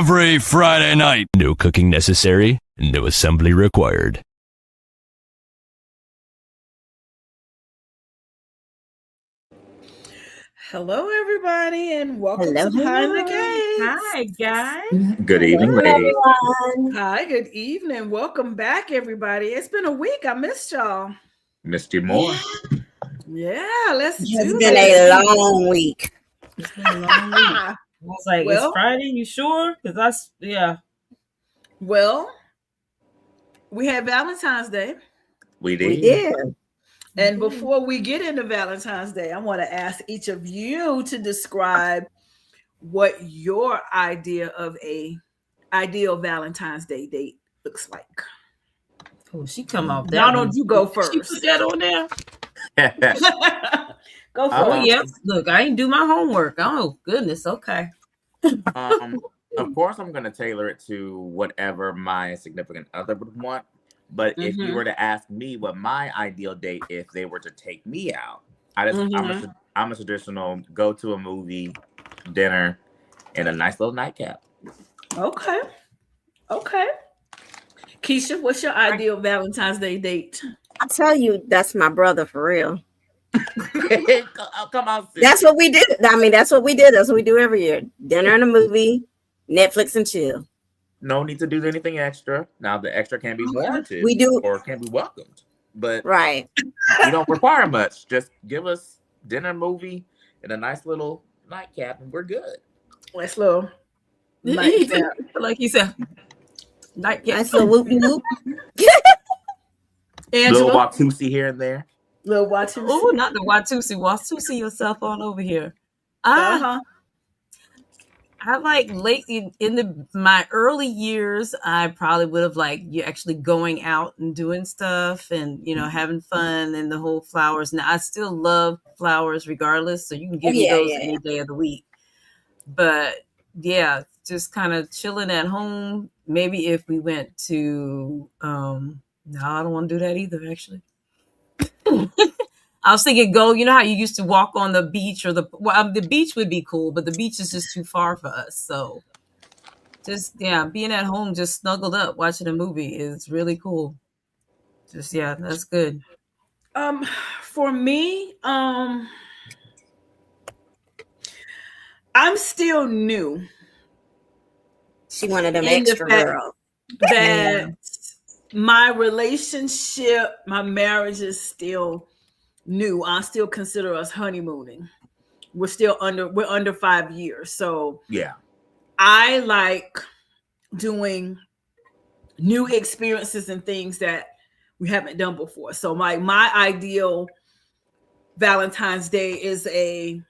every Friday night. No cooking necessary, no assembly required. Hello, everybody, and welcome to Behind the Gates. Hi, guys. Good evening, ladies. Hi, good evening. Welcome back, everybody. It's been a week. I missed y'all. Missed you more. Yeah, let's It's do been this. a long week. It's been a long week. I was like, Well- it's Friday, you sure? Because Well, we had Valentine's Day. We did. We did. And before we get into Valentine's Day, I want to ask each of you to describe what your idea of a ideal Valentine's Day date looks like. Oh, she come off that. Donald, you go first. She put that on there. Go for Oh, it. yeah. Look, I didn't do my homework. Oh, goodness. Okay. Of course, I'm going to tailor it to whatever my significant other would want. But if you were to ask me what my ideal date, if they were to take me out, I'm a traditional go to a movie, dinner, and a nice little nightcap. Okay. Keisha, what's your ideal Valentine's Day date? I tell you, that's my brother for real. Come on, sis. That's what we did. I mean, that's what we did. That's what we do every year. Dinner and a movie, Netflix and chill. No need to do anything extra. Now, the extra can be warranted. We do. Or can be welcomed. But Right. you don't require much. Just give us dinner, movie, and a nice little nightcap, and we're good. Nice little nightcap. Like he said, nightcap. Nice little whoop whoop. Little Angela, Watusi here and there. little Watusi. Oh, not the Watusi. Watusi yourself on over here. I like lately in my early years, I probably would have liked you actually going out and doing stuff and, having fun and the whole flowers. Now I still love flowers regardless. So you can give me those any day of the week. But yeah, just kind of chilling at home. Maybe if we went to, no, I don't want to do that either, actually. I was thinking you know how you used to walk on the beach or the beach would be cool, but the beach is just too far for us. So just, being at home, just snuggled up, watching a movie is really cool. Just, that's good. For me, I'm still new. She wanted them extra girls. That my relationship, my marriage is still new. I still consider us honeymooning. We're under 5 years. So yeah, I like doing new experiences and things that we haven't done before. So my ideal Valentine's Day is a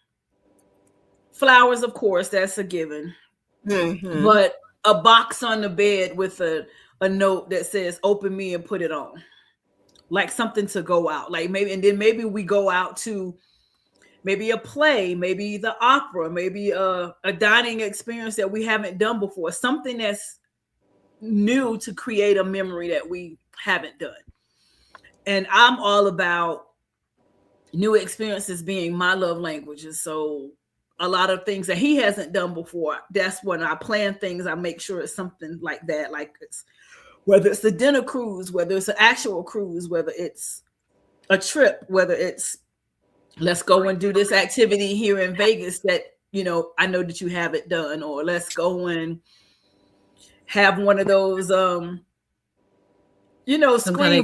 flowers, of course, that's a given. But a box on the bed with a note that says open me and put it on. Like something to go out, like maybe we go out to maybe a play, maybe the opera, maybe a dining experience that we haven't done before, something that's new to create a memory that we haven't done. And I'm all about new experiences being my love languages. So a lot of things that he hasn't done before, that's when I plan things. I make sure it's something like that, like it's whether it's a dinner cruise, whether it's an actual cruise, whether it's a trip, whether it's let's go and do this activity here in Vegas that, I know that you haven't done, or let's go and have one of those, screen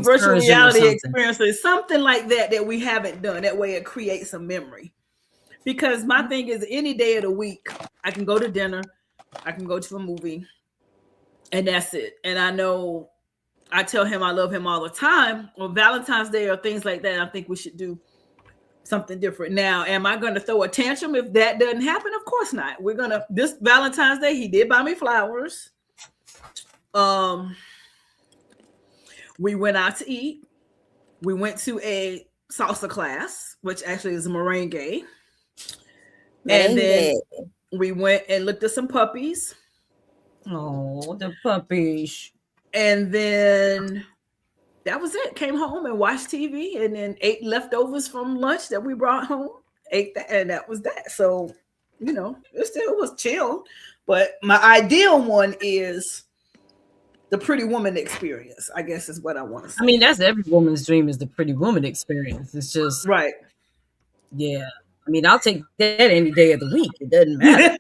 virtual reality experiences, something like that we haven't done. That way it creates a memory. Because my thing is any day of the week, I can go to dinner, I can go to a movie, and that's it. And I know I tell him I love him all the time. On Valentine's Day or things like that, I think we should do something different. Now, am I going to throw a tantrum if that doesn't happen? Of course not. This Valentine's Day, he did buy me flowers. We went out to eat. We went to a salsa class, which actually is a merengue. And then we went and looked at some puppies. Oh, the puppies. And then that was it. Came home and watched TV and then ate leftovers from lunch that we brought home. Ate that, and that was that. So, it still was chill. But my ideal one is the pretty woman experience, I guess is what I want to say. I mean, that's every woman's dream, is the pretty woman experience. It's just, right. Yeah. I mean, I'll take that any day of the week. It doesn't matter.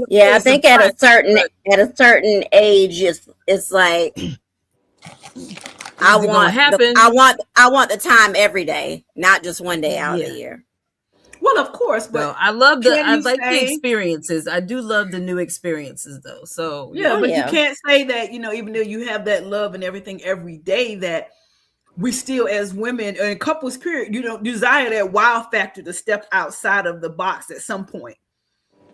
Yeah, I think at a certain age, it's like I want the time every day, not just one day out of the year. Well, of course, but well, I like the experiences. I do love the new experiences, though. So you can't say that, even though you have that love and everything every day, that we still, as women and couples, period, you don't desire that wow factor to step outside of the box at some point.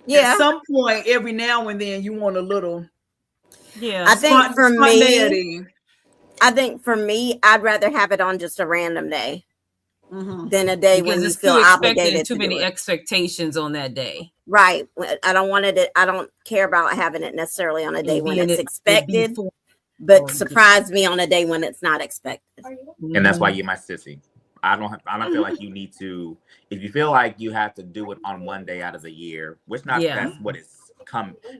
Yeah, at some point, every now and then, you want a little. Yeah, I think for me, I'd rather have it on just a random day than a day when you feel obligated. Too many expectations on that day. Right. I don't want it. I don't care about having it necessarily on a day when it's expected, but surprise me on a day when it's not expected. And that's why you're my sissy. I don't feel like you need to. If you feel like you have to do it on one day out of the year, that's what it's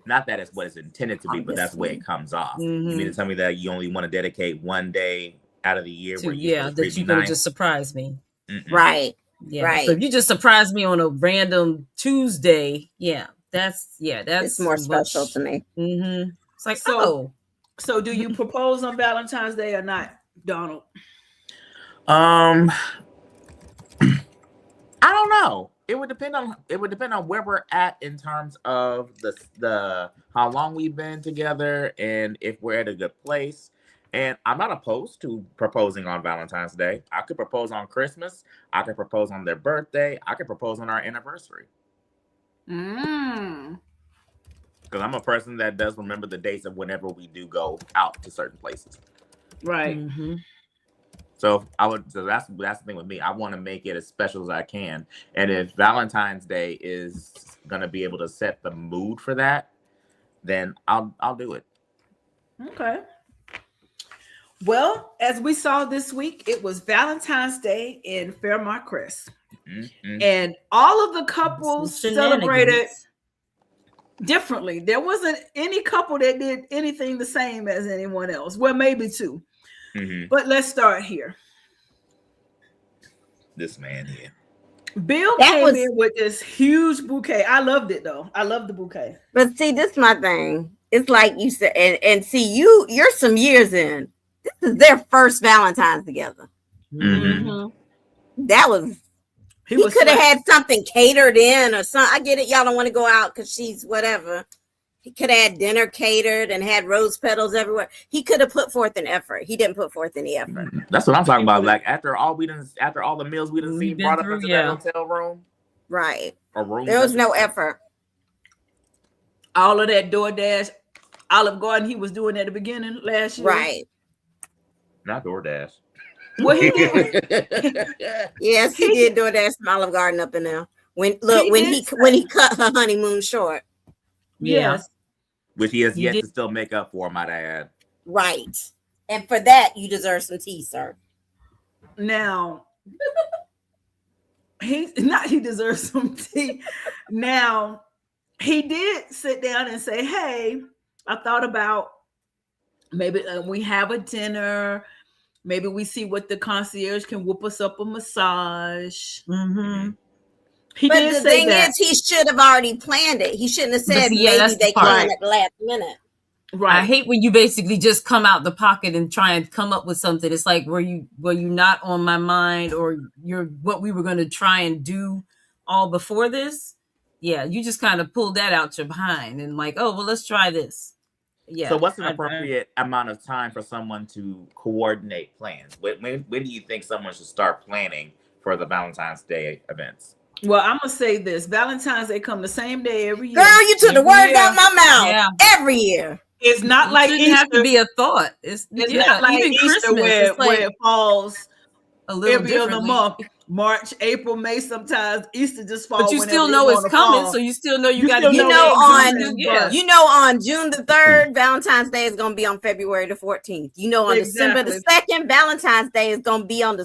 not that it's what it's intended to be, but that's the way it comes off. You mean to tell me that you only want to dedicate one day out of the year that you're going to just surprise me? Right. Yeah. Right. So if you just surprise me on a random Tuesday, that's it's more special to me. It's like, so do you propose on Valentine's Day or not, Donald? I don't know. It would depend on where we're at in terms of the how long we've been together and if we're at a good place. And I'm not opposed to proposing on Valentine's Day. I could propose on Christmas. I could propose on their birthday. I could propose on our anniversary. Because I'm a person that does remember the dates of whenever we do go out to certain places. Right. So that's the thing with me. I want to make it as special as I can. And if Valentine's Day is gonna be able to set the mood for that, then I'll do it. Okay. Well, as we saw this week, it was Valentine's Day in Fairmont Crest. And all of the couples celebrated differently. There wasn't any couple that did anything the same as anyone else. Well, maybe two. But let's start here. This man here. Bill came in with this huge bouquet. I loved it, though. I love the bouquet. But see, this is my thing. It's like you said, and see, you're some years in. This is their first Valentine's together. That was. He could have had something catered in or something. I get it. Y'all don't want to go out because she's whatever. He could have had dinner catered and had rose petals everywhere. He could have put forth an effort. He didn't put forth any effort. That's what I'm talking about. Like after all the meals we didn't see brought up into that hotel room. Right. Or room. There was no effort. All of that DoorDash, Olive Garden, he was doing at the beginning last year. Right. Not DoorDash. Well, he did. Yes, he did DoorDash from Olive Garden up in there. When he cut her honeymoon short. Yes. Which he has yet to still make up for, might I add. Right. And for that, you deserve some tea, sir. Now, he deserves some tea. Now, he did sit down and say, hey, I thought about maybe we have a dinner. Maybe we see what the concierge can whoop us up a massage. But the thing is, he should have already planned it. He shouldn't have said maybe they can at the last minute. Right. I hate when you basically just come out the pocket and try and come up with something. It's like, were you not on my mind, or you're what we were going to try and do all before this? Yeah, you just kind of pulled that out your behind and like, oh, well, let's try this. Yeah. So what's an appropriate amount of time for someone to coordinate plans? When do you think someone should start planning for the Valentine's Day events? Well, I'm gonna say this: Valentine's Day come the same day every year. Girl, you took the words out my mouth. Yeah. Every year. It's not like it shouldn't have to be a thought. It's not like even Easter where it falls a little every other month. March, April, May. Sometimes Easter just falls. But you still know it's coming, so you still know you got to. On June the 3rd, Valentine's Day is going to be on February the 14th. You know, on December the 2nd, Valentine's Day is going to be on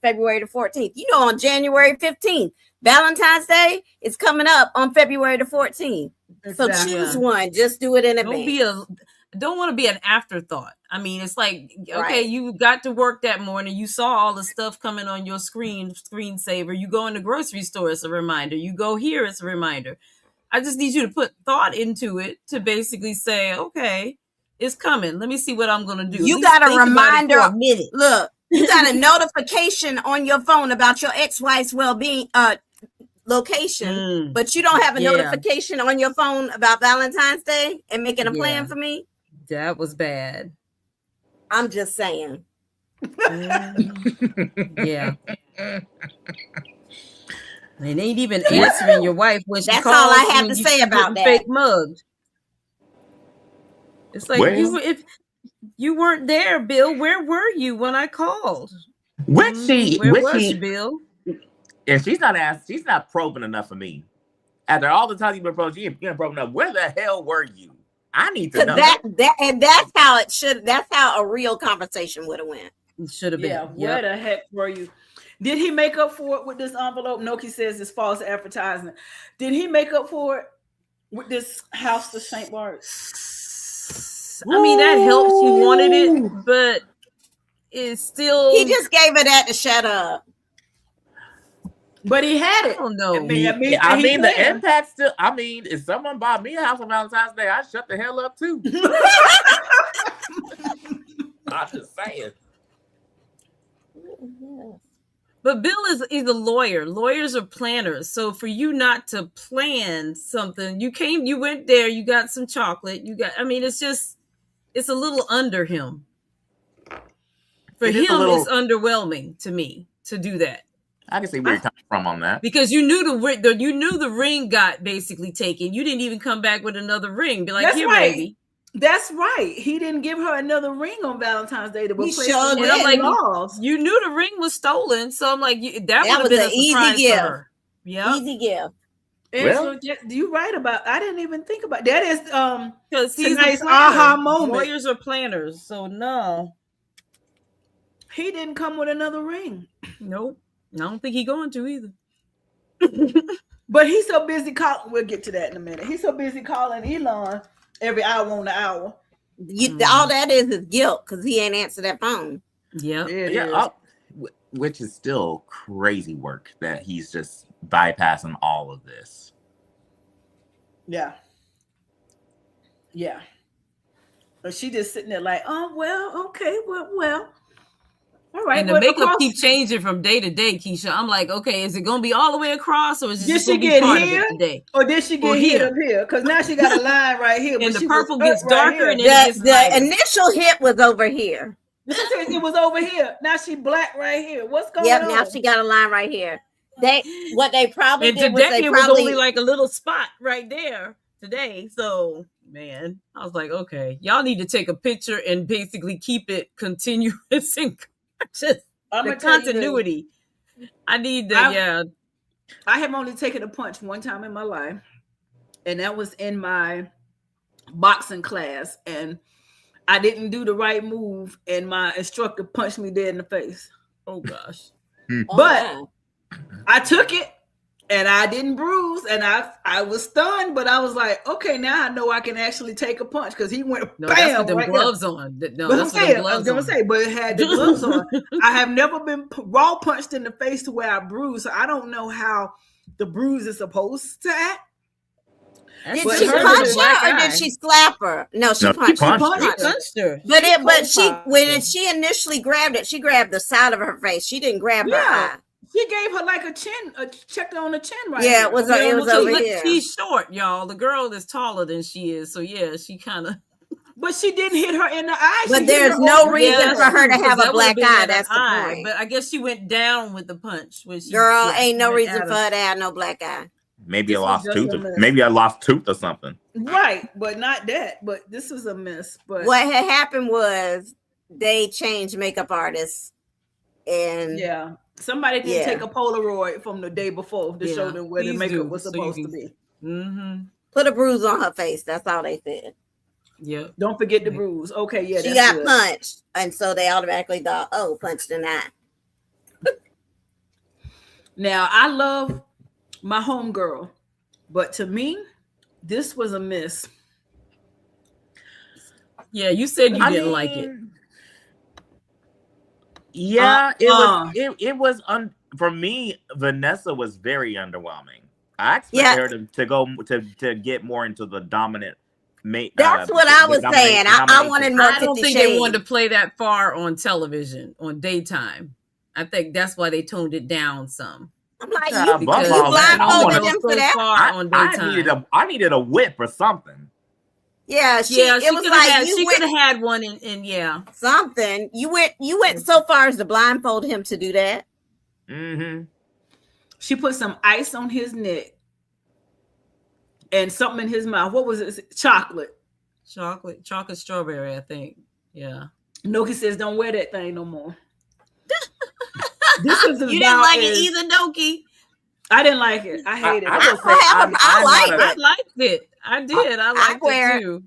February the 14th. You know, on January 15th, Valentine's Day is coming up on February the 14th. Exactly. So choose one. Just do it in advance. Don't want to be an afterthought. I mean, it's like, okay, Right. you got to work that morning. You saw all the stuff coming on your screensaver. You go in the grocery store, it's a reminder. You go here, it's a reminder. I just need you to put thought into it to basically say, okay, it's coming. Let me see what I'm going to do. You got a reminder. For a minute. Look, you got a notification on your phone about your ex-wife's well-being location, but you don't have a notification on your phone about Valentine's Day and making a plan for me. That was bad. I'm just saying. Yeah. They ain't even answering your wife when she calls. That's all I have to say about that. Fake mugged. It's like, if you weren't there, Bill, where were you when I called? Where was she, Bill? And she's not probing enough for me. After all the time you've been probing, you ain't probing enough. Where the hell were you? I need to know. That's how it should. That's how a real conversation would have went. It should have been. Yeah. Where the heck were you? Did he make up for it with this envelope? Noki says it's false advertising. Did he make up for it with this house to St. Bart's? I mean, that helps. He wanted it, but it's still. He just gave her that to shut up. But he had it. I don't know. I mean, the impact still. I mean, if someone bought me a house on Valentine's Day, I'd shut the hell up too. I'm just saying. But Bill is a lawyer. Lawyers are planners. So for you not to plan something, you went there, you got some chocolate, it's a little under him. For him, it's underwhelming to me to do that. I can see where you're coming from on that. Because you knew the ring got basically taken. You didn't even come back with another ring. Be like, That's here, right. baby. That's right. He didn't give her another ring on Valentine's Day to replace sure the did. And I'm like, laws. you knew the ring was stolen, so I'm like, that would have was been an a easy surprise gift. for her. Yeah, Easy gift. So you right about. I didn't even think about that. Is because tonight's aha moment. Lawyers are planners, so no, he didn't come with another ring. Nope. I don't think he's going to either. But he's so busy calling. We'll get to that in a minute. He's so busy calling Elon every hour on the hour. All that is guilt because he ain't answered that phone. Which is still crazy work that he's just bypassing all of this. Yeah. But she just sitting there like, oh well, okay, well. All right. And the makeup keep changing from day to day, Keisha. I'm like, okay, is it going to be all the way across, or is it just going to be part of it today? Or did she get hit up here? Because now she got a line right here. And the purple gets darker, right, and then the initial hit was over here. It was over here. Now she black right here. What's going on? Yep. Now she got a line right here. What they probably did was it was only like a little spot right there today. So. Man, I was like, okay, y'all need to take a picture and basically keep it continuous and just the continuity. I need I have only taken a punch one time in my life, and that was in my boxing class, and I didn't do the right move, and my instructor punched me dead in the face. Oh gosh. But I took it. And I didn't bruise, and I was stunned, but I was like, okay, now I know I can actually take a punch because he went bam. That's with the right gloves there. On. No, that's what I was gonna say, but it had the gloves on. I have never been raw punched in the face to where I bruise, so I don't know how the bruise is supposed to act. Did she punch her or did she slap her? No, she punched her. But when she initially grabbed it, she grabbed the side of her face. She didn't grab her eye. She gave her like checked her on the chin right here. It was over here. She's short, y'all. The girl is taller than she is. So yeah, she kind of. But she didn't hit her in the eye. But there's no reason for her to have a black eye. That's the point. But I guess she went down with the punch. Girl, ain't no reason for her to have no black eye. Maybe I lost tooth. Maybe I lost tooth or something. Right, but not that. But this was a miss. But what had happened was they changed makeup artists, and somebody did take a Polaroid from the day before to show them where the makeup was supposed to be. Mm-hmm. Put a bruise on her face. That's all they said. Yeah. Don't forget the bruise. Okay, yeah. She got punched, and so they automatically thought, "Oh, punched in the eye." Now I love my homegirl. But to me, this was a miss. Yeah, you said you didn't like it. Yeah, it was for me. Vanessa was very underwhelming. I expected her to go to get more into the dominant. That's what I was saying. I wanted more. I don't think they wanted to play that far on television on daytime. I think that's why they toned it down some. I'm like, you blindfolded them for that. On daytime. I needed a whip or something. Yeah, she could have had one in something. You went so far as to blindfold him to do that. Mm-hmm. She put some ice on his neck and something in his mouth. What was it? Chocolate strawberry, I think. Yeah. Noki says, "Don't wear that thing no more." This is you didn't like it either, Noki. I didn't like it. I hate it. I liked it. I did. I liked it too.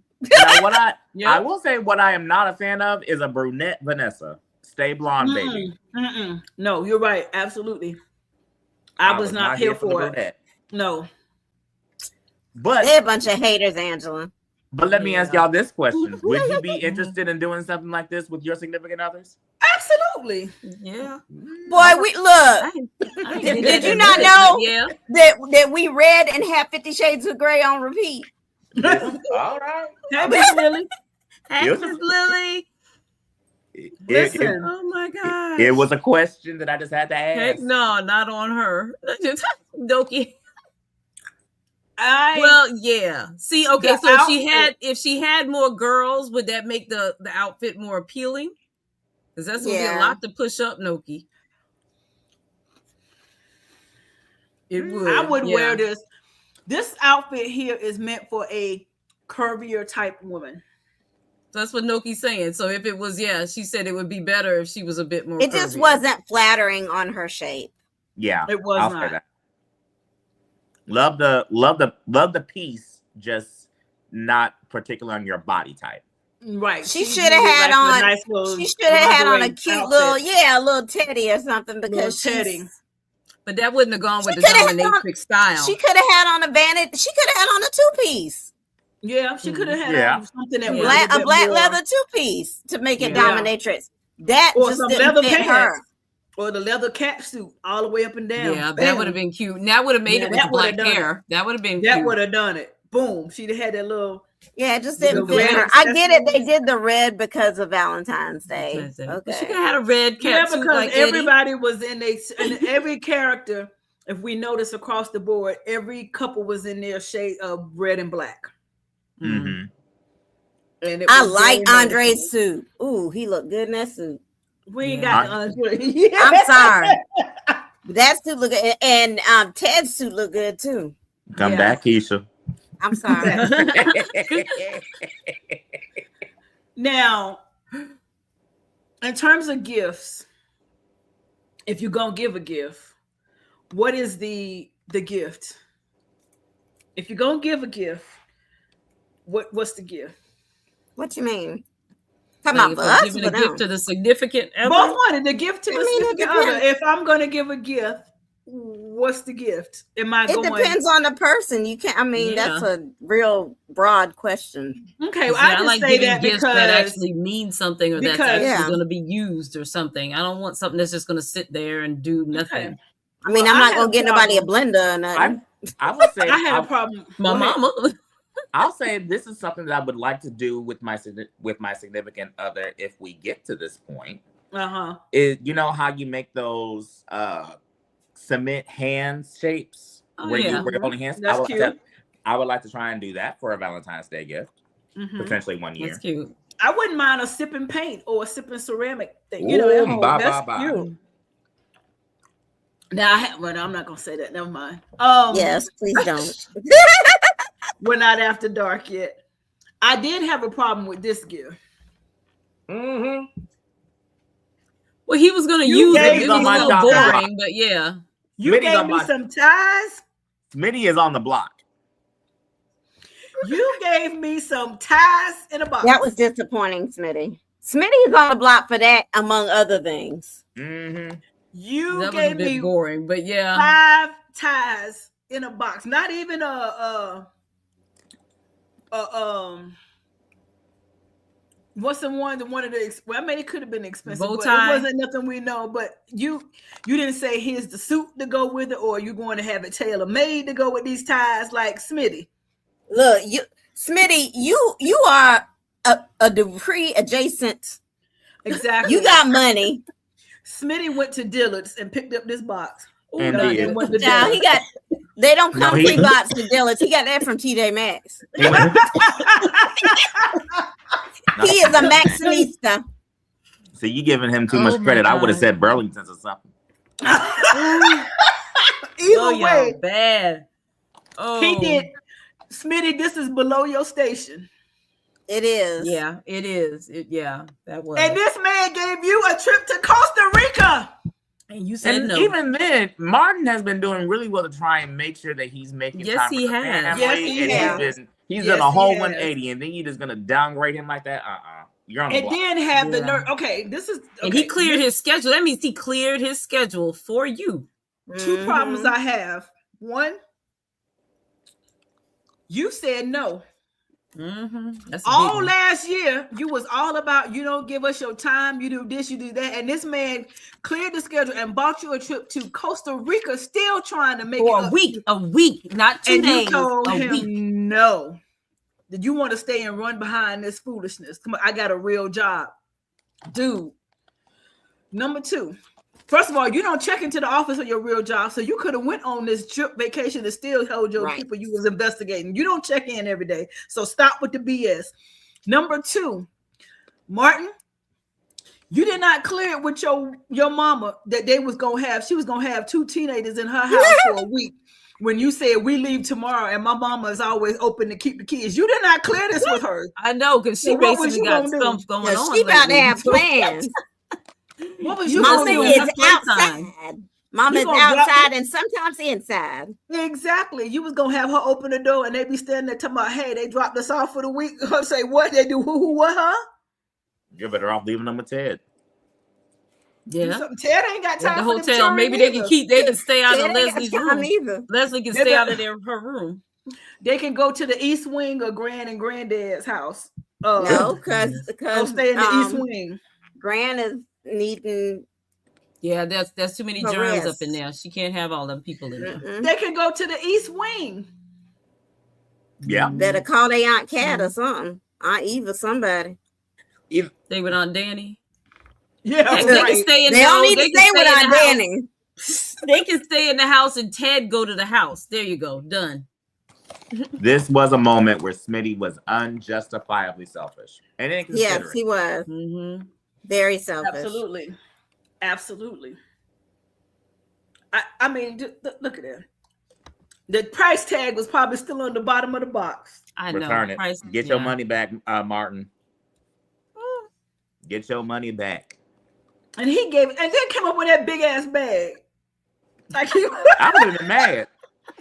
Now, I will say what I am not a fan of is a brunette Vanessa. Stay blonde, baby. No, you're right. Absolutely. I was not here for it. No. But they're a bunch of haters, Angela. But let me ask y'all this question. Would you be interested in doing something like this with your significant others? Absolutely. Yeah. Boy, we look. Did you not know that we read and have 50 Shades of Grey on repeat? All right. Hey, Miss Lily. Hey, Miss Lily. Listen. Oh my God. It was a question that I just had to ask. Heck no, not on her. Doki. See, okay, so if she had more girls, would that make the outfit more appealing? Because that's gonna be a lot to push up, Noki. It would. I would wear this. This outfit here is meant for a curvier type woman. That's what Noki's saying. So if it was, she said it would be better if she was a bit more. It just wasn't flattering on her shape. Yeah, it was not. Say that. Love the piece, just not particular on your body type. Right. She should have had on. She should have had on a cute little, a little teddy or something because teddy. But that wouldn't have gone with the dominatrix style. She could have had on a vanity. She could have had on a 2-piece. Yeah, she could have had something that a black leather 2-piece to make it dominatrix. That or just some didn't leather fit her. Or the leather cap suit all the way up and down. Yeah, that would have been cute. And that would have made it with the black hair. That would have been cute. That would have done it. Boom. She'd have had that little. Yeah, it just didn't fit her. I get it. They did the red because of Valentine's Day. Okay. She could have had a red cap suit. Yeah, because everybody was in every character, if we notice across the board, every couple was in their shade of red and black. Mm-hmm. And I like Andre's suit. Ooh, he looked good in that suit. We ain't got Andre. I'm sorry. That suit look good. And Ted's suit look good too. Come back, Keisha. I'm sorry. Now, in terms of gifts, if you're gonna give a gift, what is the gift? If you're gonna give a gift, what's the gift? What you mean? Talking about for us, giving a gift to the significant other. Both wanted the gift to the significant other. If I'm going to give a gift, what's the gift? It depends on the person. You can't. I mean, that's a real broad question. Okay, well, I like say that gifts that actually mean something, or that's actually going to be used or something. I don't want something that's just going to sit there and do nothing. Okay. I mean, I'm not going to get nobody a blender or nothing. I would say I had a problem. My mama. I'll say this is something that I would like to do with my significant other if we get to this point. Is you know how you make those cement hand shapes where you're holding hands? That's cute. I would like to try and do that for a Valentine's Day gift, potentially 1 year. That's cute. I wouldn't mind a sipping paint or a sipping ceramic thing. You know, that's cute. Now, I'm not gonna say that. Never mind. Yes, please don't. We're not after dark yet. I did have a problem with this gift. Well, he was going to use it. It was a little boring, but yeah. You gave me some ties. Smitty is on the block. You gave me some ties in a box. That was disappointing, Smitty. Smitty is on the block for that, among other things. You gave me boring, but 5 ties in a box. Not even what's the one of the, well, I mean, it could have been expensive, Bow but tie. it wasn't nothing we know. But you didn't say here's the suit to go with it, or you going to have it tailor made to go with these ties, like Smitty. Look, Smitty, you are a Dupree adjacent. Exactly. You got money. Smitty went to Dillard's and picked up this box. And and went to Now Dillard's. he got. They don't come No, he- pre-boxed to Dillard's. He got that from TJ Maxx. He went- He is a Maxinista. See, you giving him too much my credit. I would have God. said Burlington's or something. Either way, bad. Oh, he did. Smitty, this is below your station. It is. Yeah, it is. That was. And this man gave you a trip to Costa Rica. And you said And no. even then, Martin has been doing really well to try and make sure that he's making Yes, time he for the has. family. Yes, he and has. he's Yes, done a whole he has. 180, and then you're just gonna downgrade him like that? You're on the And block. then have the Yeah. nerve. Okay, this is. And he okay, cleared his schedule. That means he cleared his schedule for you. Two problems I have. One, you said no. That's All big. last year, you was all about, you don't give us your time, you do this, you do that. And this man cleared the schedule and bought you a trip to Costa Rica, still trying to make For it a up. week, not 2 And days. you told A him week. no. Did you want to stay and run behind this foolishness? Come on, I got a real job. Dude. Number two. First of all, you don't check into the office of your real job, so you could have went on this trip vacation and still held your people you was investigating. You don't check in every day, so stop with the BS. Number two, Martin, you did not clear it with your mama that she was gonna have 2 teenagers in her house for a week. When you said we leave tomorrow, and my mama is always open to keep the kids, you did not clear this with her. I know, because she So what was basically you got gonna do? stuff going Yeah, on. she about to lately. have plans. What was you Mama gonna do? is That's playtime. outside. Mama's gonna drop outside it? and sometimes inside. Exactly. You was gonna have her open the door and they be standing there talking about, hey, they dropped us off for the week. Her say, what? They do who, what, huh? You're better off leaving them with Ted. Do Yeah. something. Ted ain't got At time the for them hotel. children Maybe they can either. they can stay out They of ain't got Leslie's time room. either. Leslie can They stay out better- of her room. They can go to the East Wing of Grand and Granddad's house. No, because Go stay in the East Wing. Gran is needing. Yeah, that's too many For germs rest. up in there. She can't have all them people in there. Mm-mm. They can go to the East Wing. Yeah. Better call their Aunt Cat or something. Aunt Eva, somebody. Stay with Aunt Danny. Yeah, They can right. stay in They the don't house. need to They can stay with in Aunt the house. Danny. They can stay in the house and Ted go to the house. There you go. Done. This was a moment where Smitty was unjustifiably selfish. And inconsiderate. Yes, he was Mm-hmm. very selfish. Absolutely. I mean, look at that. The price tag was probably still on the bottom of the box. I know. Return it. Price- Get your yeah. money back, Martin. Get your money back. And he gave it, and then came up with that big ass bag. Like he I would have been mad.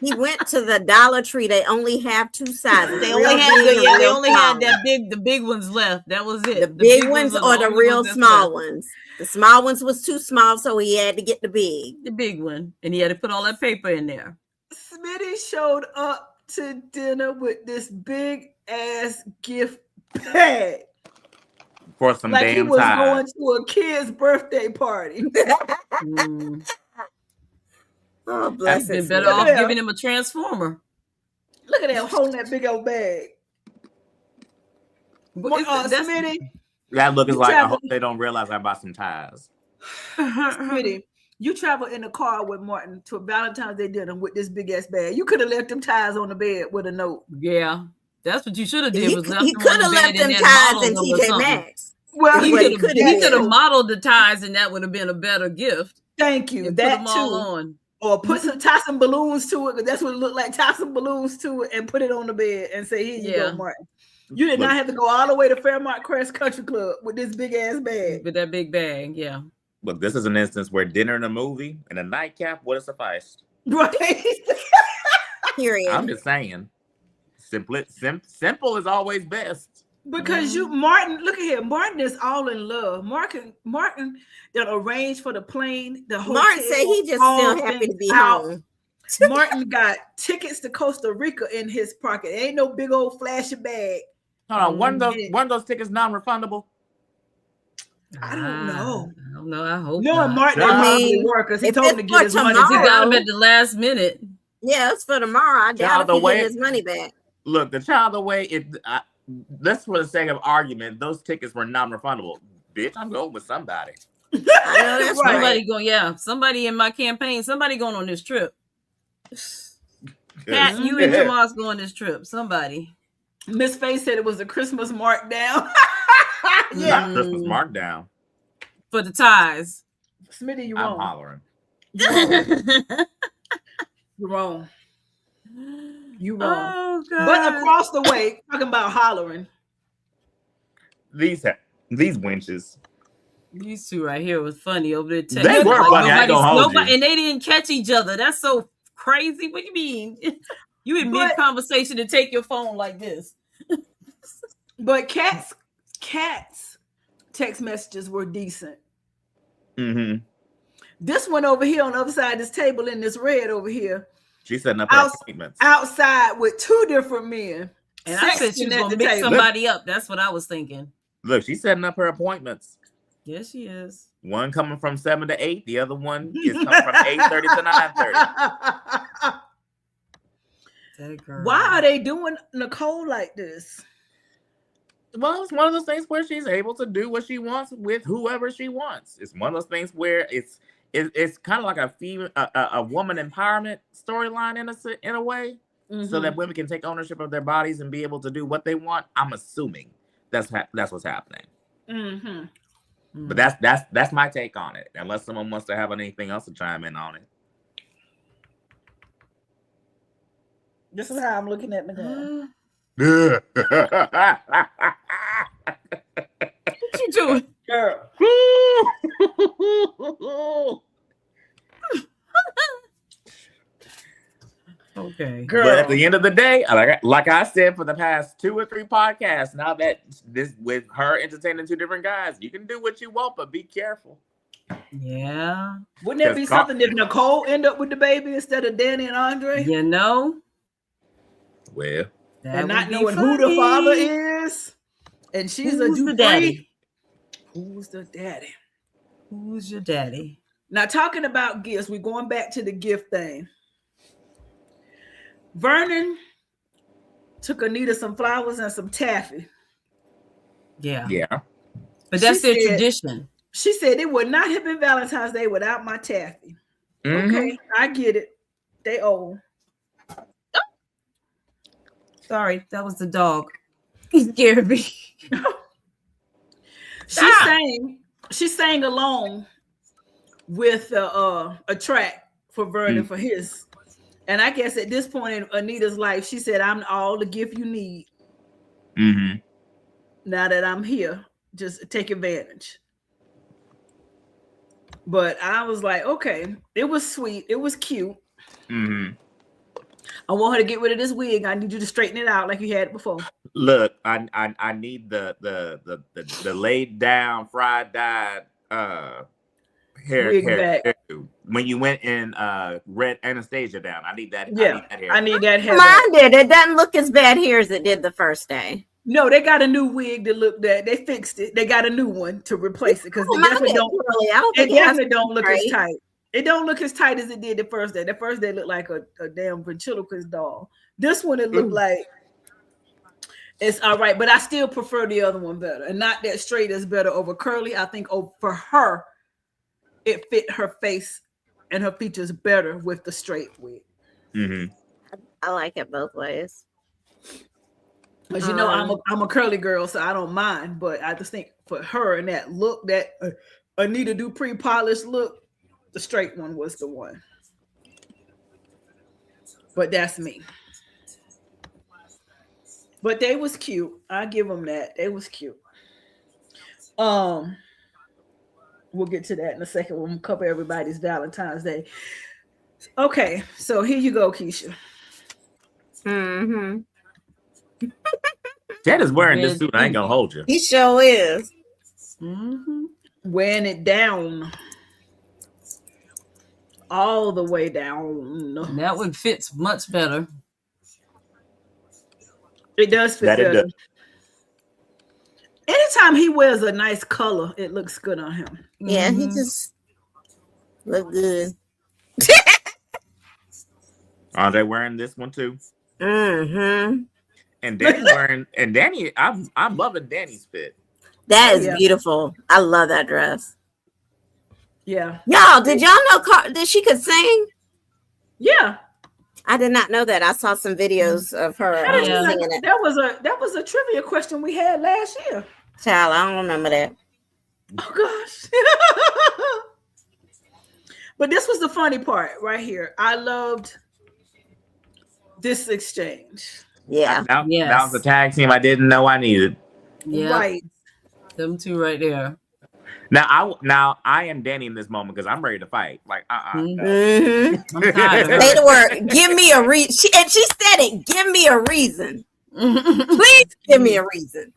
He went to the Dollar Tree. They only have 2 sizes. They real only had big and they real only had small. the big ones left. That was it. The big big ones are or the only real ones that's small left. ones. The small ones was too small, so he had to get the big. The big one. And he had to put all that paper in there. Smitty showed up to dinner with this big ass gift bag. For some Like he damn was time. going to a kid's birthday party. Mm. Oh, bless Been his better heart. off Yeah. giving him a transformer. Look at him holding that big old bag. That's- Smitty, That look is You like, I travel- hope they don't realize I bought some ties. Smitty, you travel in the car with Martin to a Valentine's Day dinner with this big ass bag. You could have left them ties on the bed with a note. Yeah. That's what you should have did. He was left he them could on have the left bed them and then ties modeled in them or TJ something. Maxx. Well, He What he could coulda have did. modeled the ties, and that would have been a better gift. thank you. And That put them all too. on. Or put some tie some balloons to it, because that's what it looked like. Tie some balloons to it and put it on the bed and say, here you Yeah. go, Martin. You did not have to go all the way to Fairmont Crest Country Club with this big ass bag. With that big bag, yeah. Look, this is an instance where dinner and a movie and a nightcap would have sufficed. Right? Period. I'm just saying. Simple is always best. Because Martin, look at here. Martin is all in love. Martin that arranged for the plane. The hotel, Martin said he just all still happy to be out. home. Martin got tickets to Costa Rica in his pocket. Ain't no big old flashy bag. Hold on, one of those tickets non-refundable? I don't know. I don't know. I hope no, not. Martin probably work because he told him to get his money. He got him at the last minute. Yeah, it's for tomorrow. I doubt if he get his money back. Look, the child away. Let's for the sake of argument, those tickets were non-refundable. Bitch, I'm going with somebody. I know that's right. Somebody going, somebody in my campaign, somebody going on this trip. Pat, you and Tomas going this trip. Somebody. Miss Faye said it was a Christmas markdown. Not Christmas markdown. For the ties. Smitty, you wrong. I'm hollering. You're wrong. You wrong. Oh, God. But across the way, talking about hollering. These wenches. These two right here was funny over there. They were funny. I don't hold you. And they didn't catch each other. That's so crazy. What do you mean? You in mid-conversation to take your phone like this. But Kat's text messages were decent. Mm-hmm. This one over here on the other side of this table in this red over here. She's setting up her appointments. Outside with two different men. And I said she was going to mix somebody up. That's what I was thinking. Look, she's setting up her appointments. Yes, she is. One coming from 7 to 8. The other one is coming from 8:30 to 9:30. Why are they doing Nicole like this? Well, it's one of those things where she's able to do what she wants with whoever she wants. It's one of those things where it's kind of like a woman empowerment storyline in a way, so that women can take ownership of their bodies and be able to do what they want. I'm assuming that's what's happening. Mm-hmm. But that's my take on it. Unless someone wants to have anything else to chime in on it. This is how I'm looking at Nicole. What you doing, girl? Okay, girl. But at the end of the day, like I said for the past 2 or 3 podcasts, now that this with her entertaining 2 different guys, you can do what you want, but be careful. Yeah. Wouldn't that be something if Nicole end up with the baby instead of Danny and Andre? You know. Well. And not knowing who the father is, and she's the daddy. Who's the daddy? Who's your daddy? Now, talking about gifts, we're going back to the gift thing. Vernon took Anita some flowers and some taffy. Yeah. But that's their tradition. She said it would not have been Valentine's Day without my taffy. Mm-hmm. Okay, I get it. They old. Sorry, that was the dog. He scared me. She sang along with a track for Vernon for his. And I guess at this point in Anita's life, she said, I'm all the gift you need. Mm-hmm. Now that I'm here, just take advantage. But I was like, okay, it was sweet. It was cute. Mm-hmm. I want her to get rid of this wig. I need you to straighten it out like you had it before. Look, I need the laid down, fried dyed hair. When you went in red Anastasia down, I need that. Yeah, I need that hair. Mine did. It doesn't look as bad here as it did the first day. No, they got a new wig that looked that they fixed it. They got a new one to replace it because it definitely don't look as tight. It don't look as tight as it did the first day. The first day looked like a damn ventriloquist doll. This one, it looked like it's all right, but I still prefer the other one better. And not that straight is better over curly. I think for her, it fit her face and her features better with the straight wig. Mm-hmm. I like it both ways. Because you know I'm a curly girl, so I don't mind. But I just think for her and that look, that Anita Dupree polished look, the straight one was the one. But that's me. But they was cute. I give them that. They was cute. We'll get to that in a second. We'll cover everybody's Valentine's Day. Okay, so here you go, Keisha. Mm-hmm. Dad is wearing this suit. I ain't gonna hold you. He sure is. Mm-hmm. Wearing it down. all the way down. That one fits much better. It does fit That it better. does. Anytime he wears a nice color, it looks good on him. Yeah, he just look good. Andre wearing this one too. Mm-hmm. And Danny wearing, and Danny, I'm loving Danny's fit. That is beautiful. I love that dress. Yeah. Y'all, did y'all know that she could sing? Yeah. I did not know that. I saw some videos of her singing it. That was a trivia question we had last year. Child, I don't remember that. Oh gosh. But this was the funny part right here. I loved this exchange. Yeah. That was a tag team I didn't know I needed. Yeah. Right. Them two right there. Now I am Danny in this moment because I'm ready to fight. Like, Mm-hmm. I'm tired of her. Say the word. Give me a reason. And she said it. Give me a reason. Please give me a reason.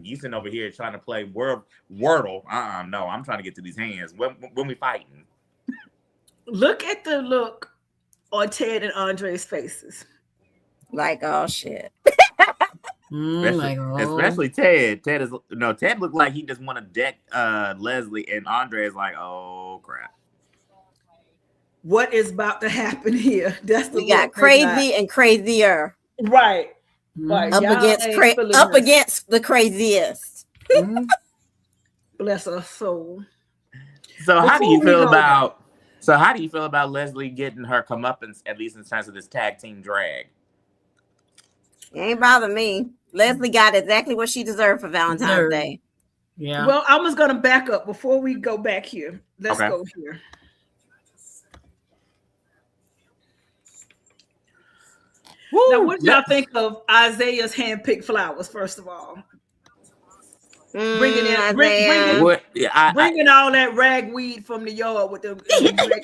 You sitting over here trying to play Wordle. No, I'm trying to get to these hands. When we fighting? Look at the look on Ted and Andre's faces. Like, oh shit. Especially Ted. Ted looked like he just want to deck Leslie, and Andre is like, oh crap. What is about to happen here? That's the we got crazy and crazier. Right. Like, up against the craziest. Bless her soul. So how do you feel about Leslie getting her comeuppance, at least in terms of this tag team drag? It ain't bother me. Leslie got exactly what she deserved for Valentine's Day. Yeah. Well, I was gonna back up before we go back here. Let's go here. Woo, now, what do y'all think of Isaiah's handpicked flowers? First of all, bringing all that ragweed from the yard with the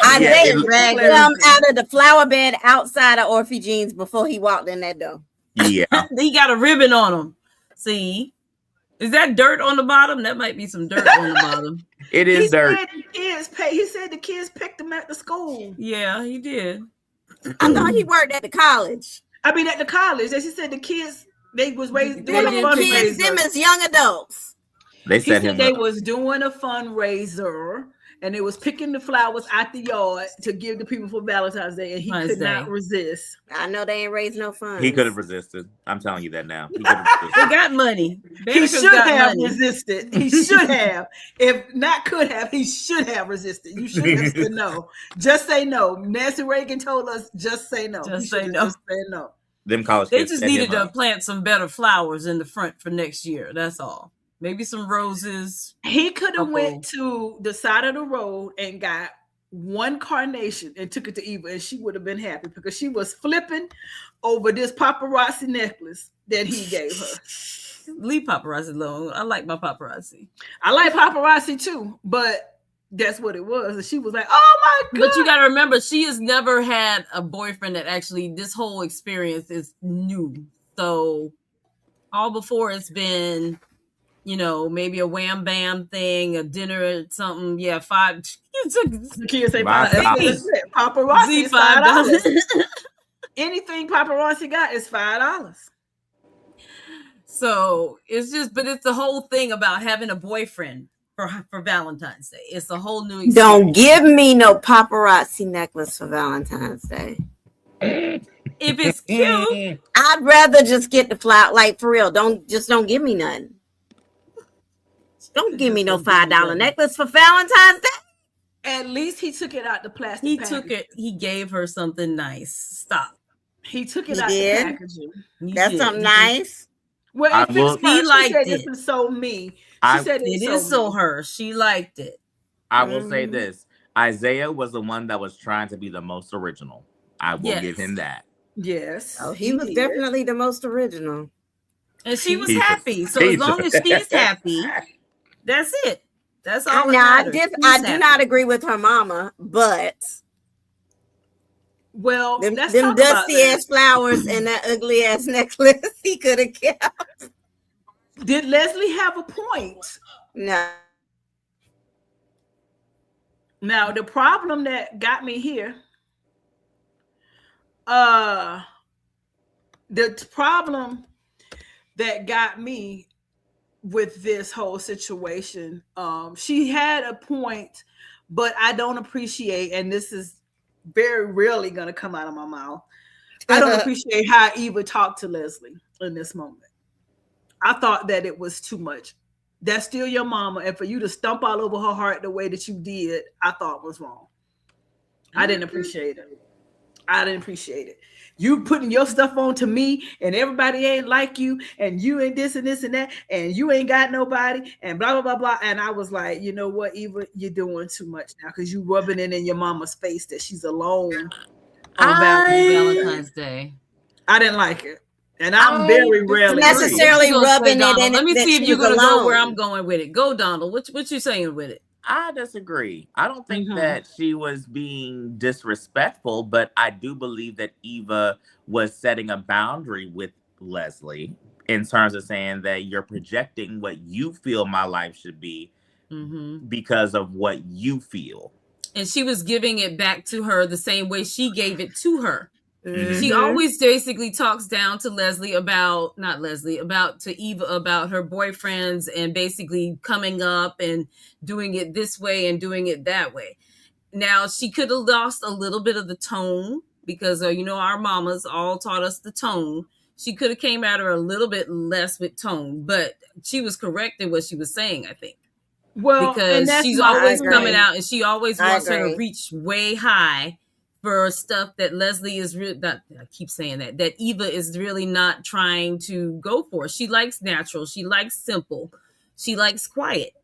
Isaiah dragged them out of the flower bed outside of Orphe Jeans before he walked in that door. Yeah, he got a ribbon on him. See, is that dirt on the bottom? That might be some dirt on the bottom. It is dirt. He said the kids picked them at the school. Yeah, he did. I thought he worked at the college. I mean, at the college, as he said, the kids they was raised doing a fundraiser. Them as young adults. They said they was doing a fundraiser, and they was picking the flowers out the yard to give the people for Valentine's Day, and he could not resist. I know they ain't raised no funds. He could have resisted. I'm telling you that now. He got money. He should have resisted. He should have. If not could have, he should have resisted. You should have said no. Just say no. Nancy Reagan told us, just say no. Just say no. Just say no. Them college they kids just needed to plant some better flowers in the front for next year. That's all. Maybe some roses. He could have went to the side of the road and got one carnation and took it to Eva, and she would have been happy because she was flipping over this paparazzi necklace that he gave her. Leave paparazzi alone. I like my paparazzi. I like paparazzi too, but that's what it was. And she was like, oh my God. But you got to remember, she has never had a boyfriend that actually, this whole experience is new. So all before it's been, maybe a wham bam thing, a dinner or something. Yeah, $5. The kids say $5. Paparazzi is $5. Anything paparazzi got is $5. So it's the whole thing about having a boyfriend for Valentine's Day. It's a whole new experience. Don't give me no paparazzi necklace for Valentine's Day. If it's cute, I'd rather just get the flower. Like, for real, don't give me nothing. Don't give me no $5 necklace for Valentine's Day. At least he took it out the plastic. He gave her something nice. Stop. He took it out the packaging. That's something nice. Well, he liked it. This is so me. She said it is so her. She liked it. I will say this: Isaiah was the one that was trying to be the most original. I will give him that. Yes. Oh, he was definitely the most original. And she was happy. So as long as she's happy, that's it. That's all. I do not agree with her mama, but them dusty ass flowers and that ugly ass necklace he could have kept. Did Leslie have a point? No. Now, the problem that got me here, the problem that got me with this whole situation, she had a point, but I don't appreciate, and this is very rarely going to come out of my mouth, I don't appreciate how Eva talked to Leslie in this moment. I thought that it was too much. That's still your mama, and for you to stomp all over her heart the way that you did, I thought was wrong. I didn't appreciate it. I didn't appreciate it. You putting your stuff on to me, and everybody ain't like you, and you ain't this and this and that, and you ain't got nobody, and blah blah blah blah. And I was like, you know what, Eva, you're doing too much now, because you rubbing it in your mama's face that she's alone on Valentine's Day. I didn't like it. And I'm very rarely necessarily rubbing it in. Let me see if you're going to go where I'm going with it. Go, Donald. What you saying with it? I disagree. I don't think that she was being disrespectful, but I do believe that Eva was setting a boundary with Leslie in terms of saying that you're projecting what you feel my life should be because of what you feel. And she was giving it back to her the same way she gave it to her. She always basically talks down to Leslie about to Eva about her boyfriends and basically coming up and doing it this way and doing it that way. Now, she could have lost a little bit of the tone because, our mamas all taught us the tone. She could have came at her a little bit less with tone, but she was correct in what she was saying, I think. Well, because she's always coming out and she always wants her to reach way high for stuff that Leslie is I keep saying that Eva is really not trying to go for. She likes natural. She likes simple. She likes quiet.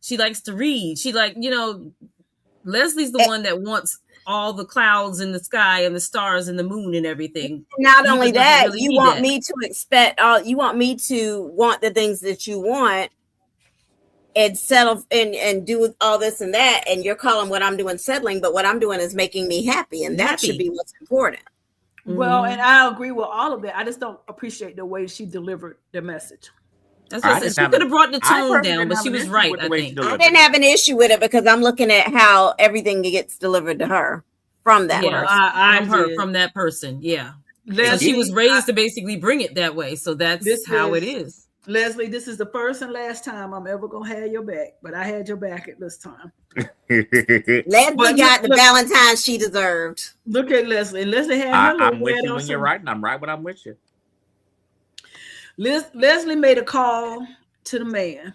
She likes to read. She Leslie's the one that wants all the clouds in the sky and the stars and the moon and everything. Not only that, you want me to expect, you want me to want the things that you want and settle and do all this and that, and you're calling what I'm doing settling, but what I'm doing is making me happy, and that should be what's important. Well, and I agree with all of that. I just don't appreciate the way she delivered the message. That's what I said. She could have brought the tone down, but she was right, I think. I didn't have an issue with it because I'm looking at how everything gets delivered to her from that person. From that person, yeah. So she was raised to basically bring it that way, so that's how it is. Leslie, this is the first and last time I'm ever gonna have your back, but I had your back at this time. Leslie got the Valentine's she deserved. Look at Leslie. Leslie had her I'm with you when you're right, and I'm right when I'm with you. Leslie made a call to the man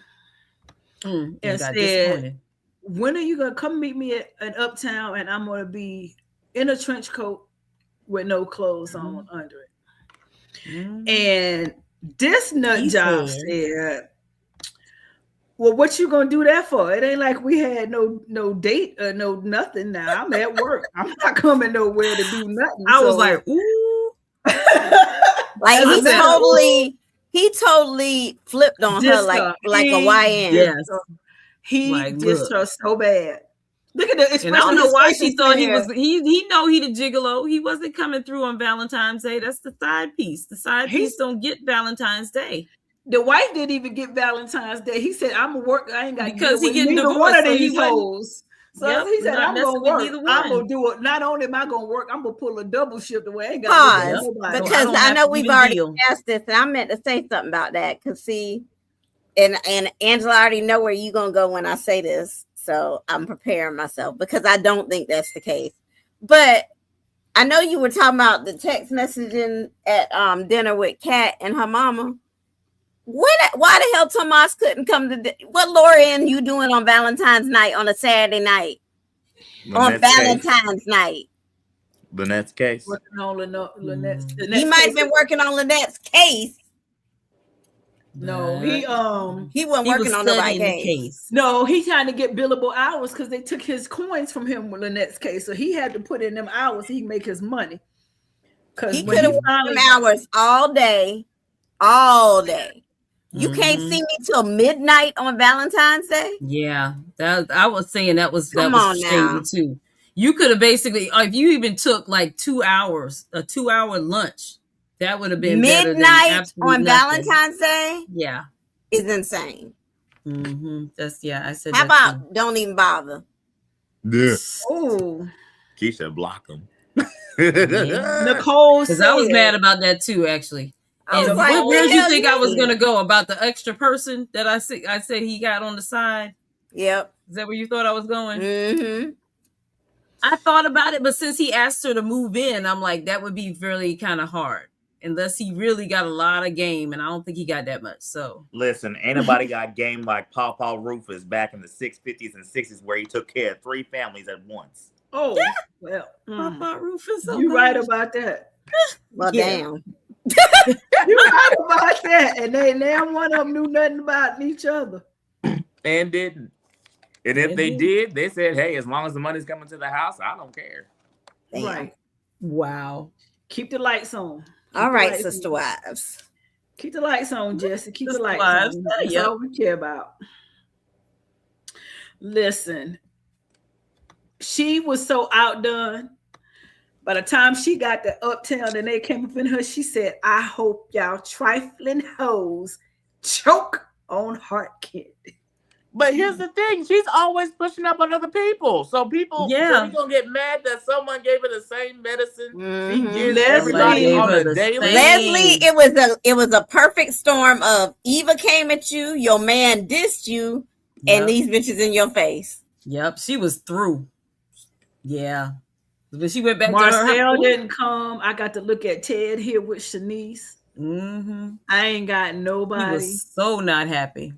and said, when are you gonna come meet me at Uptown, and I'm gonna be in a trench coat with no clothes on under it. And this nut job said, well, what you gonna do that for? It ain't like we had no date or no nothing. Now I'm at work. I'm not coming nowhere to do nothing. I was like, ooh. Like he totally flipped on her like a YN. Yes. He dissed her so bad. Look at the expression. And I don't know why she thought he was. He know he the gigolo. He wasn't coming through on Valentine's Day. That's the side piece. The side piece don't get Valentine's Day. The wife didn't even get Valentine's Day. He said, "I'm gonna work. I ain't got because he getting divorced. One of these hoes." So he said, "I'm gonna work. I'm gonna do it. Not only am I gonna work, I'm gonna pull a double shift away. I ain't got nobody." Because I know we've already asked this, and I meant to say something about that. Because see, and Angela, I already know where you're gonna go when I say this. So I'm preparing myself because I don't think that's the case. But I know you were talking about the text messaging at dinner with Kat and her mama. Why the hell Tomas couldn't come to what Lorian you doing on Valentine's night on a Saturday night? Valentine's night. Lynette's case. Working on Lynette's he might have been working on Lynette's case. No, he wasn't working on nobody's case. No, he trying to get billable hours because they took his coins from him with Lynette's case, so he had to put in them hours so he can make his money. Because he could have worked them hours all day. You can't see me till midnight on Valentine's Day. Yeah, I was saying that was shady too. You could have basically, if you even took like 2 hours, a 2-hour lunch. That would have been midnight on Valentine's Day. Yeah, is insane. I said. How about don't even bother? Yeah. Oh, Keisha, block him. Nicole Because said, I was mad about that too, actually. I was And like, where did you hell think I was yeah. gonna go about the extra person that I said he got on the side? Yep. Is that where you thought I was going? Mm-hmm. I thought about it, but since he asked her to move in, I'm like, that would be really kind of hard. Unless he really got a lot of game, and I don't think he got that much. So listen, anybody got game like Pawpaw Rufus back in the 650s and 60s where he took care of 3 families at once. oh, well, Papa Rufus, you right about that. Well, Yeah. damn. You right about that. And now one of them knew nothing about each other. And didn't. And if they did, they said, hey, as long as the money's coming to the house, I don't care. Damn. Right. Wow. Keep the lights on. All right, sister wives. Keep the lights on, Jesse. Keep the Sister lights wives. on. That's all we care about. Listen, she was so outdone. By the time she got to Uptown and they came up in her, she said, I hope y'all trifling hoes choke on heart candy. But here's the thing. She's always pushing up on other people. So people, so you're going to get mad that someone gave her the same medicine she gives everybody on a daily. Leslie, it was a perfect storm of Eva came at you, your man dissed you, and these bitches in your face. Yep, she was through. Yeah. But she went back Marcel to her. didn't come. I got to look at Ted here with Shanice. Mm-hmm. I ain't got nobody. He was so not happy.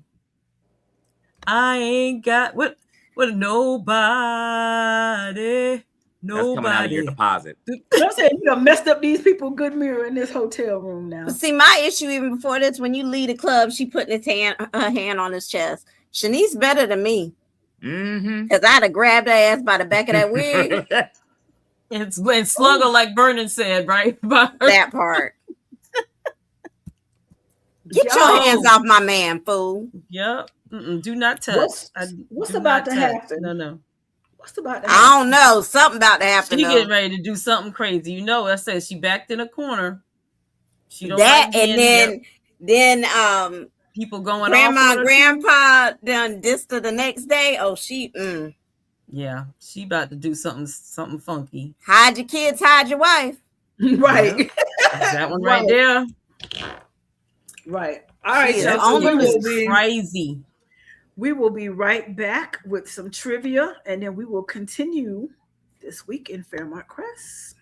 I ain't got what nobody. That's coming out of your deposit. I'm saying you done messed up these people good mirror in this hotel room now. But see, my issue even before this, when you leave the club, she putting her hand on his chest. Shanice better than me. Because I'd have grabbed her ass by the back of that wig. and slung her like Vernon said, right? That part. Get your hands off my man, fool. Yep. Do not touch. What's about to happen? No. What's about to happen? I don't know. Something about to happen. She getting ready to do something crazy. You know, I said she backed in a corner. She don't that, like and then people going grandma off and grandpa done dissed her the next day. Oh, yeah, she about to do something funky. Hide your kids, hide your wife. Right. Yeah. That one right there. Right. All right. So crazy. We will be right back with some trivia, and then we will continue this week in Fairmont Crest.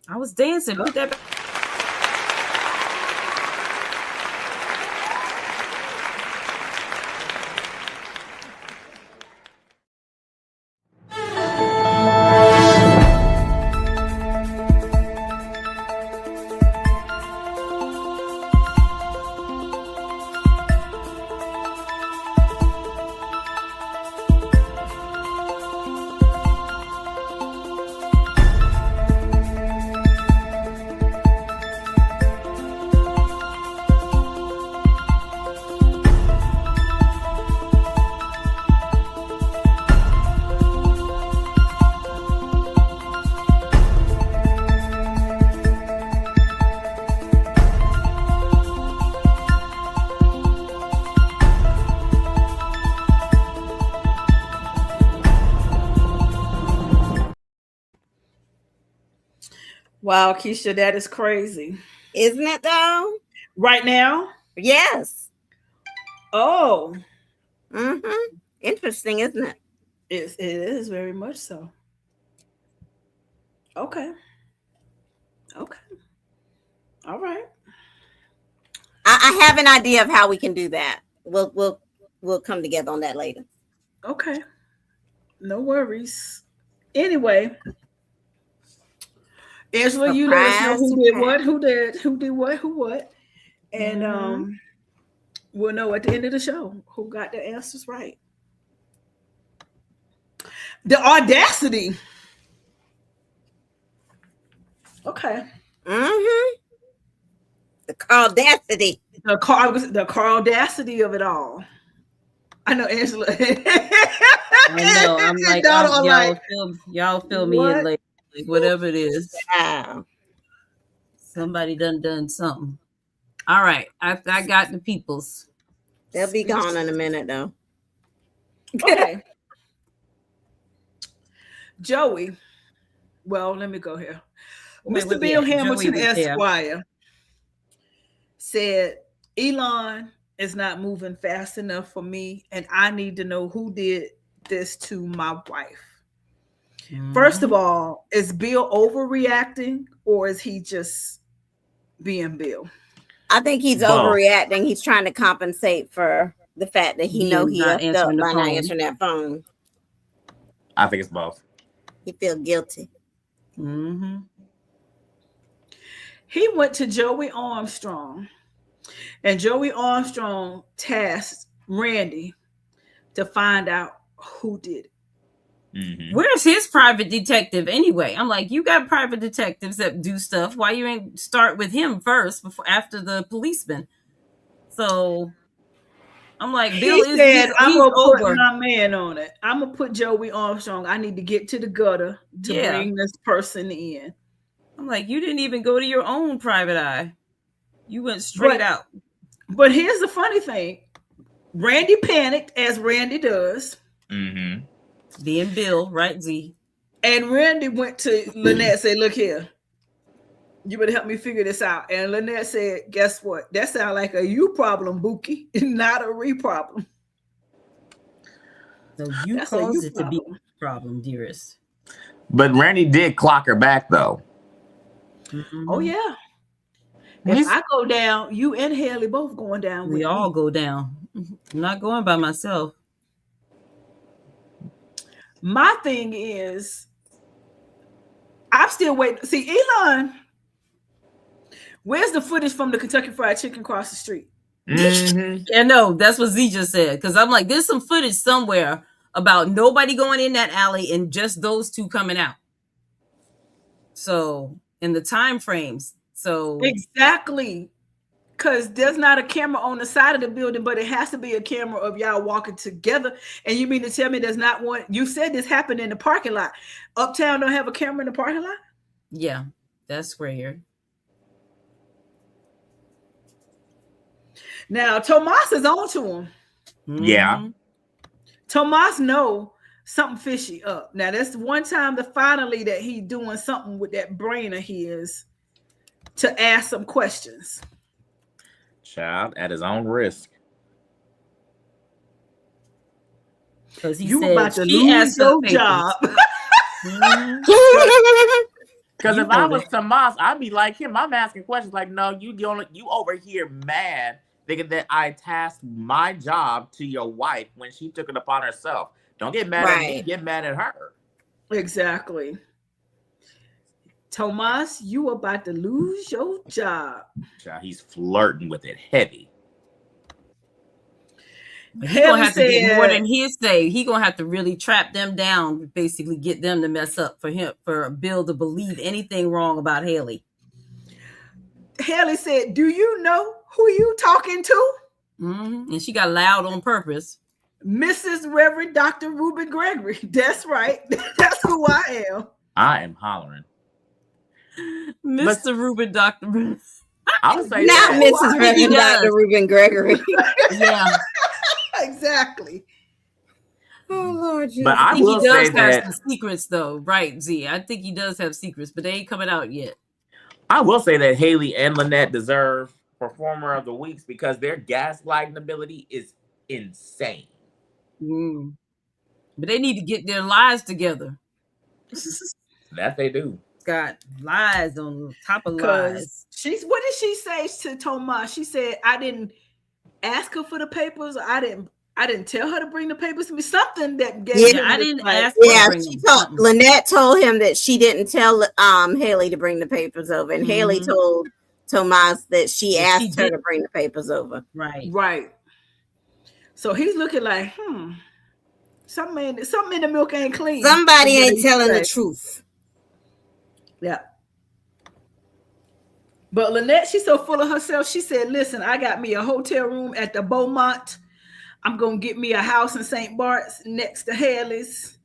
I was dancing. Put that back. Wow, Keisha, that is crazy. Isn't it though? Right now? Yes. Oh. Mm-hmm. Interesting, isn't it? It is very much so. Okay. All right. I have an idea of how we can do that. We'll come together on that later. Okay. No worries. Anyway, Angela, you let us know who did what, who what. And we'll know at the end of the show who got the answers right. The audacity. Okay. Mm-hmm. The audacity. The audacity of it all. I know Angela. I know. I'm like, y'all fill me in later. Like, whatever it is. Wow. Somebody done something. All right. I got the peoples. They'll be gone in a minute though. Okay. Joey. Well, let me go here. Mr. Bill Hamilton Esquire said, Elon is not moving fast enough for me, and I need to know who did this to my wife. Mm-hmm. First of all, is Bill overreacting, or is he just being Bill? I think he's overreacting. He's trying to compensate for the fact that he knows he effed up by not answering that phone. I think it's both. He feels guilty. Mm-hmm. He went to Joey Armstrong, and Joey Armstrong tasked Randy to find out who did it. Mm-hmm. Where's his private detective anyway? I'm like, you got private detectives that do stuff. Why you ain't start with him first after the policeman? So I'm like, Bill said, I'm gonna put my man on it. I'm gonna put Joey Armstrong. I need to get to the gutter to bring this person in. I'm like, you didn't even go to your own private eye. You went straight out. But here's the funny thing. Randy panicked, as Randy does. Mm-hmm. Being Bill, right, Z? And Randy went to Lynette and said, look here. You better help me figure this out. And Lynette said, guess what? That sounds like a you problem, Bookie, not a re problem. So you caused it to be a problem, dearest. But Randy did clock her back, though. Mm-hmm. Oh, yeah. If I go down, you and Haley both going down. We all go down. I'm not going by myself. My thing is, I'm still waiting. See, Elon, where's the footage from the Kentucky Fried Chicken across the street? Mm-hmm. Yeah, no, that's what Z just said. Because I'm like, there's some footage somewhere about nobody going in that alley and just those two coming out. So, in the time frames. So exactly. Because there's not a camera on the side of the building, but it has to be a camera of y'all walking together. And you mean to tell me there's not one? You said this happened in the parking lot. Uptown don't have a camera in the parking lot? Yeah, that's weird. Now, Tomas is on to him. Mm-hmm. Yeah. Tomas know something fishy up. Now, that's one time finally that he doing something with that brain of his to ask some questions. Child, at his own risk. Because you about to lose your job. Because if I was Tomas, I'd be like him. I'm asking questions like, no, you over here mad thinking that I tasked my job to your wife when she took it upon herself. Don't get mad at me, get mad at her. Exactly. Tomas, you about to lose your job. Child, he's flirting with it heavy. He's gonna have to get more than he say. He gonna have to really trap them down, basically get them to mess up for Bill to believe anything wrong about Haley. Haley said, "Do you know who you talking to?" Mm-hmm. And she got loud on purpose. Mrs. Reverend Dr. Reuben Gregory. That's right. That's who I am. I am hollering. Mr. Reuben Dr. I would say not Mrs. Reverend Dr. Reuben Gregory. Yeah. Exactly. Oh Lord, but I will he does say have some secrets, though, right? Z, I think he does have secrets, but they ain't coming out yet. I will say that Haley and Lynette deserve Performer of the Weeks because their gaslighting ability is insane. Mm. But they need to get their lives together. That they do. Got lies on top of lies. What did she say to Tomas? She said, "I didn't ask her for the papers. I didn't tell her to bring the papers to me." Something that gave I didn't ask. Yeah, Lynette told him that she didn't tell Haley to bring the papers over, and Haley told Tomas that she asked her to bring the papers over. Right. So he's looking like, Something in the milk ain't clean. Somebody ain't telling the truth. Yeah. But Lynette, she's so full of herself. She said, listen, I got me a hotel room at the Beaumont. I'm going to get me a house in St. Bart's next to Haley's.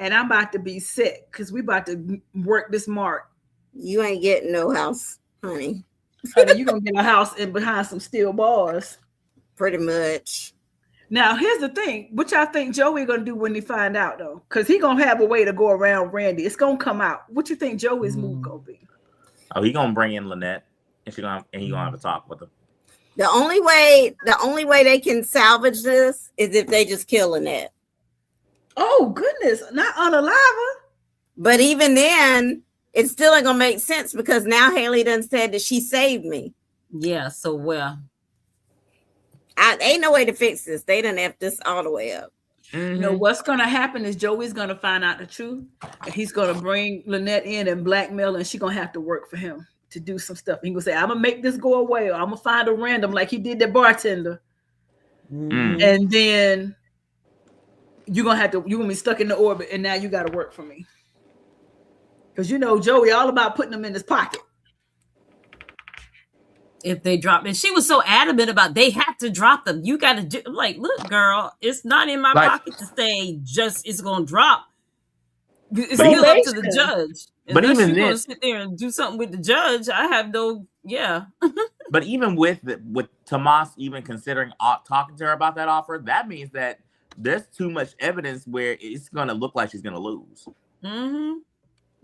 And I'm about to be set because we about to work this mark. You ain't getting no house, honey. Honey, you're going to get a house in behind some steel bars. Pretty much. Now, here's the thing. What y'all think Joey going to do when he find out, though? Because he going to have a way to go around Randy. It's going to come out. What you think Joey's move going to be? Oh, he gonna bring in Lynette, and he gonna have a talk with him. The only way they can salvage this is if they just kill Lynette. Oh goodness, not unalive her. But even then, it still ain't gonna make sense because now Haley done said that she saved me. Yeah, so well, ain't no way to fix this. They done effed this all the way up. You know what's going to happen is Joey's going to find out the truth. And he's going to bring Lynette in and blackmail her, and she's going to have to work for him to do some stuff. He's going to say, I'm going to make this go away, or I'm going to find a random like he did that bartender. And then you're going to be stuck in the orbit, and now you got to work for me. Because you know Joey all about putting them in his pocket. If they drop it, she was so adamant about they have to drop them. You got to do like, look, girl, it's not in my pocket to say just it's going to drop. It's still up to the judge. But even then, going to sit there and do something with the judge, I have no, But even with Tomas even considering talking to her about that offer, that means that there's too much evidence where it's going to look like she's going to lose.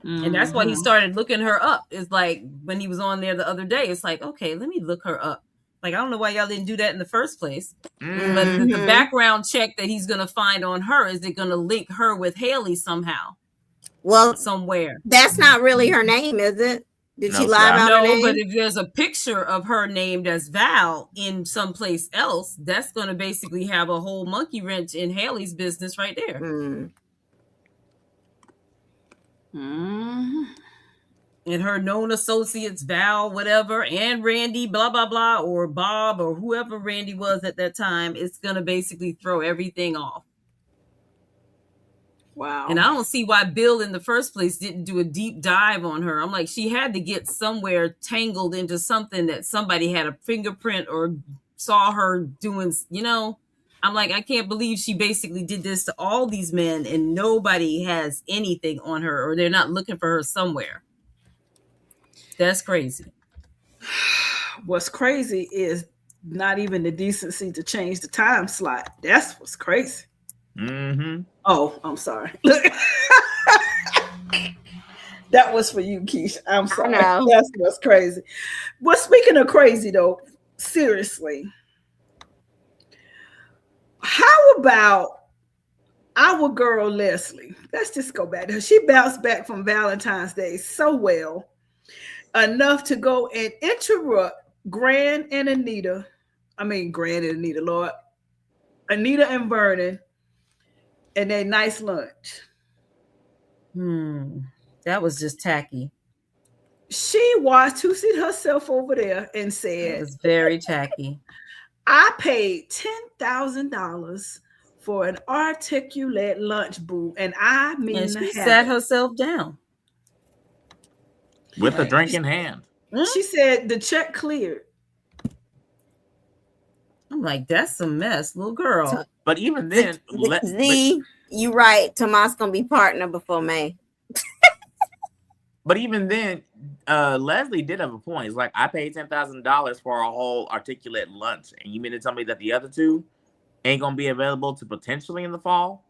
And that's why he started looking her up. It's like when he was on there the other day, it's like, okay, let me look her up. Like, I don't know why y'all didn't do that in the first place. But the background check that he's going to find on her, is it going to link her with Haley somehow? Well, somewhere. That's not really her name, is it? Did she lie about her name? But if there's a picture of her named as Val in someplace else, that's going to basically have a whole monkey wrench in Haley's business right there. And her known associates, Val, whatever, and Randy, blah, blah, blah, or Bob, or whoever Randy was at that time, it's going to basically throw everything off. Wow. And I don't see why Bill in the first place didn't do a deep dive on her. I'm like, she had to get somewhere tangled into something that somebody had a fingerprint or saw her doing, I'm like, I can't believe she basically did this to all these men and nobody has anything on her, or they're not looking for her somewhere. That's crazy. What's crazy is not even the decency to change the time slot. That's what's crazy. Oh, I'm sorry. That was for you, Keisha. I'm sorry. That's what's crazy. Well, speaking of crazy, though, seriously, how about our girl Leslie? Let's just go back to her. She bounced back from Valentine's Day so well, enough to go and interrupt Gran and Anita, Lord. Anita and Vernon and their nice lunch. That was just tacky. She Y2C'd herself over there and said, it was very tacky. I paid $10,000 for an articulate lunch, boo, and I mean, and she sat herself down with a drink in hand. She said the check cleared. I'm like, that's a mess, little girl. But even then, you right. Tomas gonna be partner before May. But even then, Leslie did have a point. It's like, I paid $10,000 for a whole articulate lunch, and you mean to tell me that the other two ain't gonna be available to potentially in the fall?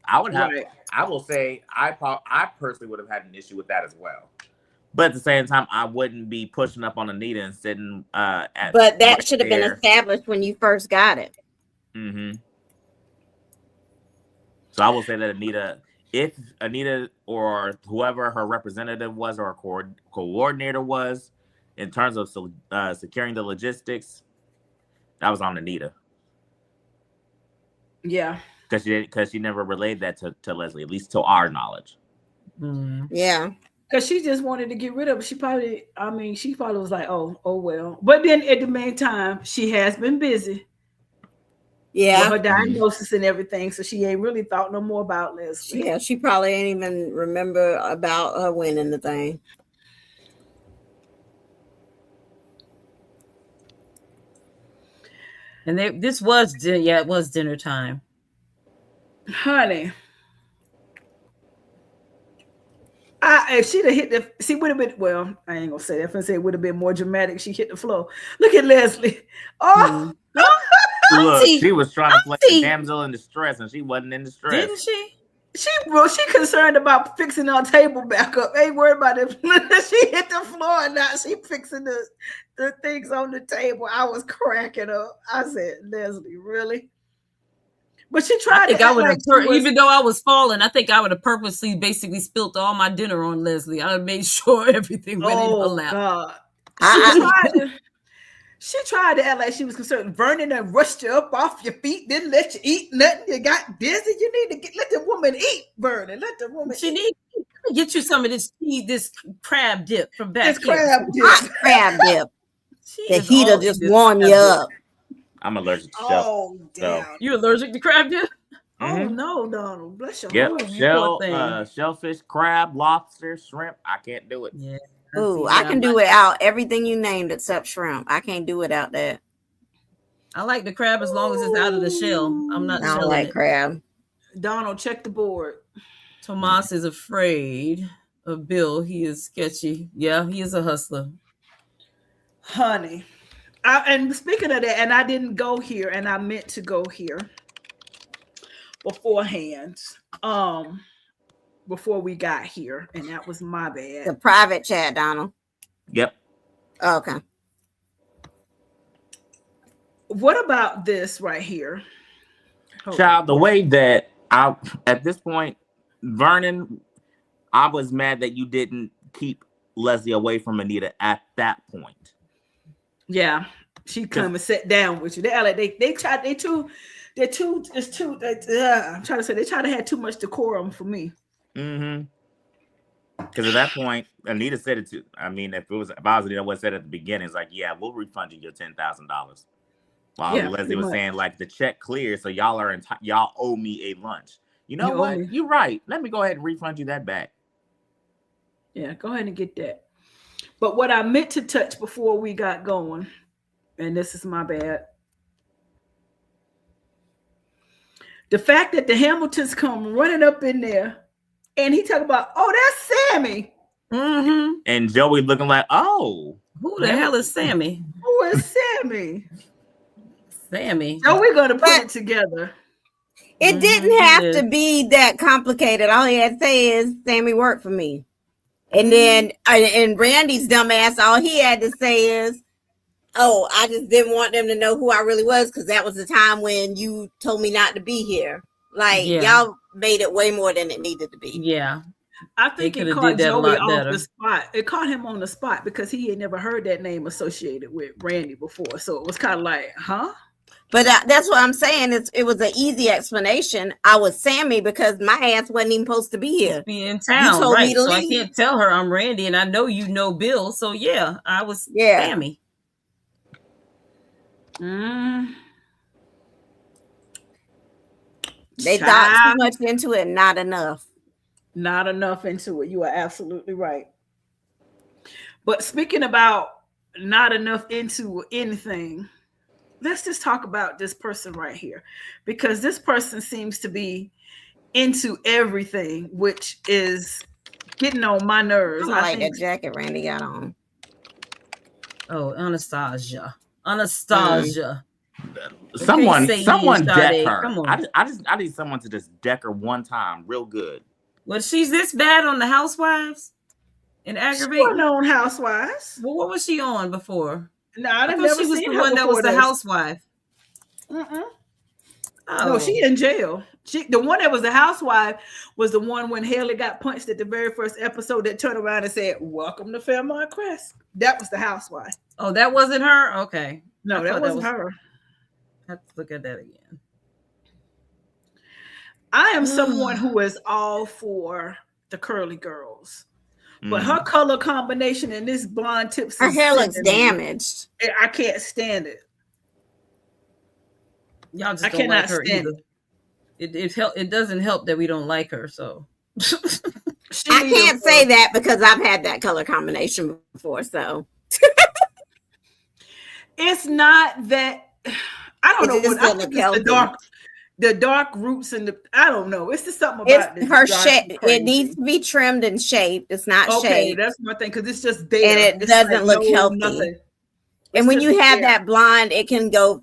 I would have. Right. I will say, I personally would have had an issue with that as well. But at the same time, I wouldn't be pushing up on Anita and sitting at. But that should have been established when you first got it. So I will say that Anita, if Anita or whoever her representative was or coordinator was, in terms of securing the logistics, that was on Anita. Yeah. Because she never relayed that to Leslie, at least to our knowledge. Yeah. Because she just wanted to get rid of it. She probably was like, oh well. But then at the meantime, she has been busy. Yeah. her diagnosis and everything. So she ain't really thought no more about Leslie. Yeah, she probably ain't even remember about her winning the thing. And this was it was dinner time. Honey. If she'd have hit she would have been, well, I ain't gonna say that. I'm gonna say it would have been more dramatic. She hit the floor. Look at Leslie. Oh, look, she was trying to play the damsel in distress, and she wasn't in distress. Didn't she? She concerned about fixing our table back up. Ain't worried about it. She hit the floor and now she fixing the things on the table. I was cracking up. I said, Leslie, really? But she tried. I think I would have, even though I was falling, I think I would have purposely basically spilt all my dinner on Leslie. I made sure everything went in her lap. God. She tried to act like she was concerned. Vernon and rushed you up off your feet, didn't let you eat nothing. You got dizzy. You need to let the woman eat, Vernon. Let the woman eat. Get you some of this crab dip from back here. Crab dip. The heat will just warm you up. I'm allergic to shell. Oh, damn. So. You allergic to crab dip? Oh, no, Donald. Bless your heart. Shellfish, crab, lobster, shrimp. I can't do it. Yeah. Ooh, I can do without everything you named except shrimp. I can't do without that. I like the crab as long as it's out of the shell. I'm not. I don't like crab. Donald, check the board. Tomas is afraid of Bill. He is sketchy. Yeah, he is a hustler. Honey. And speaking of that, and I didn't go here, and I meant to go here beforehand. Before we got here, and that was my bad. The private chat, Donald. Yep. Okay. What about this right here? Child, the way that at this point, Vernon, I was mad that you didn't keep Leslie away from Anita at that point. Yeah, she come and sat down with you. They I'm trying to say they try to have too much decorum for me. Mm-hmm. Because at that point, Anita said it to. I mean, if I was Anita, what said at the beginning, it's like, yeah, we'll refund you your $10,000. While Leslie was saying, like, the check cleared, so y'all owe me a lunch. You know what? You're right. Let me go ahead and refund you that back. Yeah, go ahead and get that. But what I meant to touch before we got going, and this is my bad. The fact that the Hamiltons come running up in there. And he talk about, oh, that's Sammy. Mm-hmm. And Joey looking like, oh. Who the hell is Sammy? Who is Sammy? Sammy. So we're going to put it together. It didn't have to be that complicated. All he had to say is, Sammy worked for me. And then, and Randy's dumbass, all he had to say is, oh, I just didn't want them to know who I really was because that was the time when you told me not to be here. Like, y'all made it way more than it needed to be. Yeah. I think it caught Joey off the spot. It caught him on the spot because he had never heard that name associated with Randy before. So it was kind of like, huh? But that's what I'm saying. It was an easy explanation. I was Sammy because my ass wasn't even supposed to be here. Be in town, right? So I can't tell her I'm Randy, and I know you know Bill. So yeah, I was Sammy. They thought too much into it, not enough. Not enough into it. You are absolutely right. But speaking about not enough into anything, let's just talk about this person right here, because this person seems to be into everything, which is getting on my nerves. I like that jacket Randy got on. Oh, Anastasia. Anastasia. Someone deck her. I need someone to just deck her one time, real good. Well, she's this bad on the Housewives and aggravating. She wasn't on Housewives. Well, what was she on before? No, I thought she was the one that was the housewife. Oh. No, she in jail. The one that was the housewife was the one when Haley got punched at the very first episode that turned around and said, "Welcome to Fairmont Crest." That was the housewife. Oh, that wasn't her? Okay. No, that wasn't her. I have to look at that again. I am someone who is all for the curly girls. But her color combination and this blonde tips. Her hair looks damaged. I can't stand it. Y'all just I don't like cannot her stand either. It doesn't help that we don't like her. So I can't say that because I've had that color combination before. So it's not that. I don't know what I think it's the dark roots and I don't know. It's just something about it's her shape. It needs to be trimmed and shaped. It's not shaped. That's my thing because it's just there and it doesn't look healthy. And when you have that blonde, it can go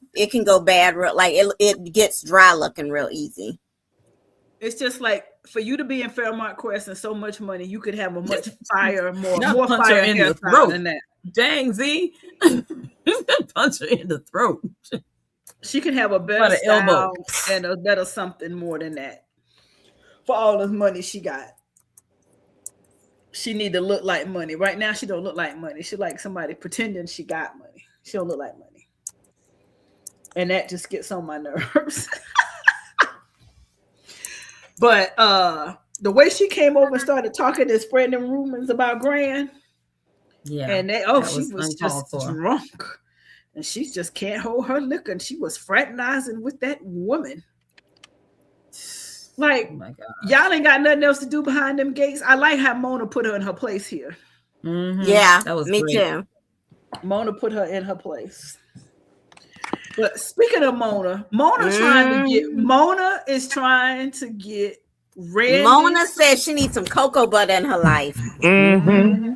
bad. Like it gets dry looking real easy. It's just like for you to be in Fairmont Crest and so much money, you could have a much fire, more fire in the throat than that. Dang, Z, punch her in the throat. She can have a better style and a better something more than that. For all the money she got, she need to look like money. Right now, she don't look like money. She like somebody pretending she got money. She don't look like money, and that just gets on my nerves. But the way she came over and started talking and spreading rumors about Grand, and she was just drunk. And she just can't hold her liquor. And she was fraternizing with that woman. Like, y'all ain't got nothing else to do behind them gates. I like how Mona put her in her place here. Mm-hmm. Yeah, that was me too. Mona put her in her place. But speaking of Mona, Mona is trying to get Randy. Mona says she needs some cocoa butter in her life. Mm-hmm.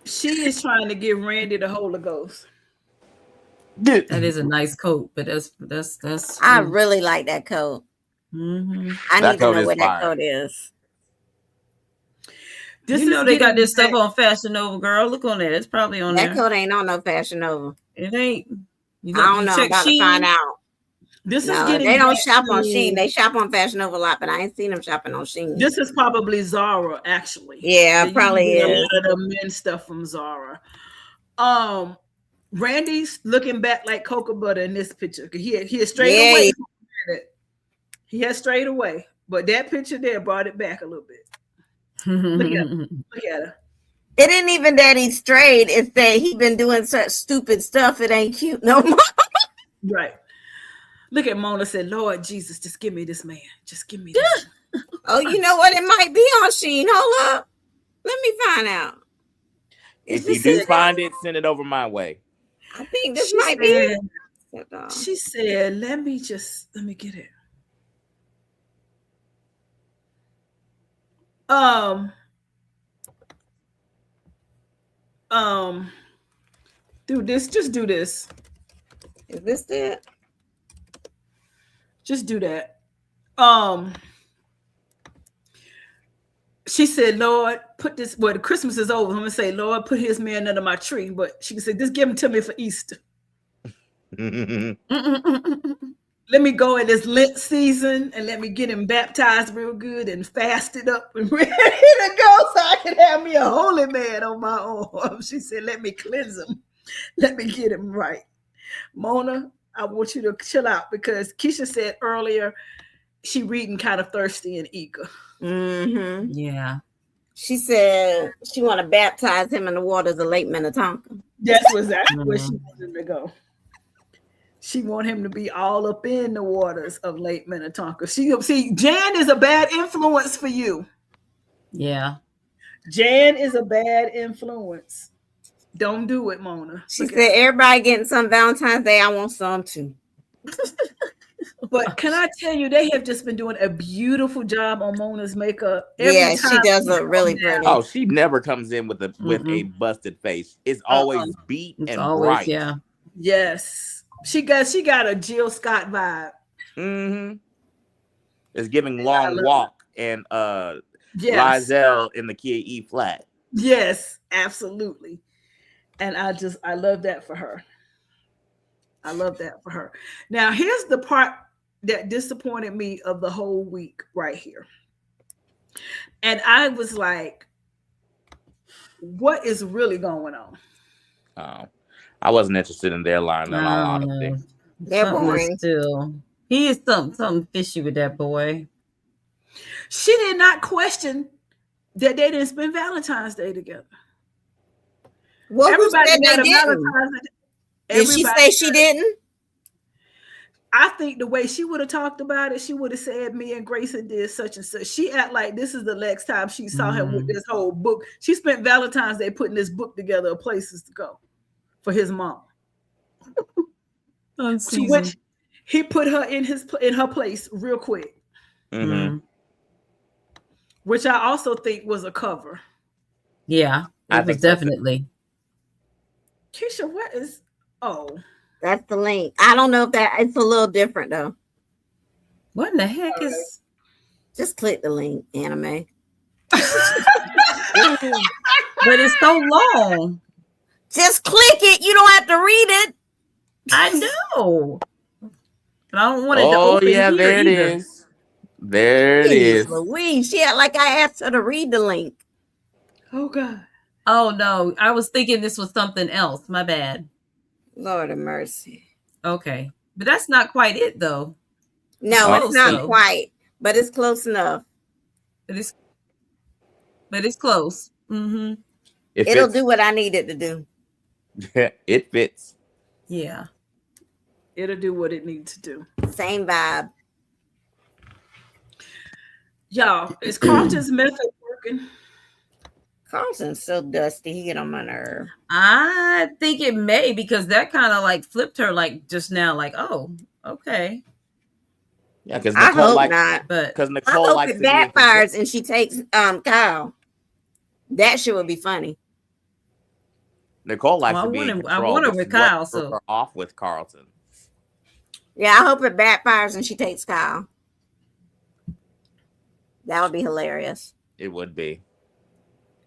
She is trying to give Randy the Holy Ghost. That is a nice coat, but that's. I really like that coat. Mm-hmm. I need to know where that coat is. They got this stuff on Fashion Nova, girl. Look on there. It's probably on there. That coat ain't on no Fashion Nova. It ain't. I don't know. I'm about to find out. They don't shop on Shein. They shop on Fashion Nova a lot, but I ain't seen them shopping on Shein. This is probably Zara, actually. Yeah, it probably is. A lot of the men's stuff from Zara. Randy's looking back like cocoa butter in this picture. He is straight away. He has strayed away, but that picture there brought it back a little bit. Look at her. It ain't even that he strayed. It's that he been doing such stupid stuff. It ain't cute no more. Right. Look at Mona said, Lord Jesus, just give me this man. Just give me this. Oh, you know what? It might be on Shein. Hold up. Let me find out. If you do find it, send it over my way. I think this might be it. She said, let me get it. Do this. Just do this. Is this it? Just do that. She said, Lord, put this, the Christmas is over. I'm going to say, Lord, put his man under my tree. But she said, just give him to me for Easter. Let me go in this Lent season and let me get him baptized real good and fasted up and ready to go so I can have me a holy man on my own. She said, let me cleanse him. Let me get him right. Mona, I want you to chill out because Keisha said earlier she reading kind of thirsty and eager. Mm-hmm. Yeah. She said she want to baptize him in the waters of Lake Minnetonka. That's exactly where she wanted him to go. She want him to be all up in the waters of Lake Minnetonka. See, Jan is a bad influence for you. Yeah. Jan is a bad influence. Don't do it, Mona. She said, everybody getting some Valentine's Day. I want some too. But can I tell you, they have just been doing a beautiful job on Mona's makeup. She does look really pretty. Oh, she never comes in with a busted face. It's always beat and bright. Yeah. Yes. She got a Jill Scott vibe. Mm-hmm. It's giving Long Walk and Lizelle in the key E flat. Yes, absolutely. And I love that for her. I love that for her. Now, here's the part that disappointed me of the whole week right here. And I was like, what is really going on? Oh, I wasn't interested in their line. In all honesty. They're boring. Still, he is something fishy with that boy. She did not question that they didn't spend Valentine's Day together. Well, everybody got a Valentine's Day. Did she say she didn't? I think the way she would have talked about it, she would have said me and Grayson did such and such. She act like this is the next time she saw him with this whole book. She spent Valentine's Day putting this book together of places to go for his mom. To which he put her in her place real quick. Which I also think was a cover. Yeah, it was definitely. Keisha, what is? Oh, that's the link. I don't know if it's a little different though. What in the heck is? Just click the link, anime. But it's so long. Just click it. You don't have to read it. I know. But I don't want it to Oh open yeah, here there it either. is. There it is. Louise, she had like I asked her to read the link. Oh God. Oh no, I was thinking this was something else. My bad. Lord of mercy. Okay, but that's not quite it though. No, it's not quite, but it's close enough. But it's close. Mm-hmm. It'll do what I need it to do. It fits. Yeah. It'll do what it needs to do. Same vibe. Y'all, is Carlton's method working? Carlton's so dusty. He get on my nerve. I think it may, because that kind of like flipped her like just now, like, oh, okay. Yeah, because I Nicole hope not. But because Nicole I hope likes it backfires and she takes Kyle. That shit would be funny. Nicole likes to be in control. I want her with Kyle, so her off with Carlton. Yeah, I hope it backfires and she takes Kyle. That would be hilarious. It would be.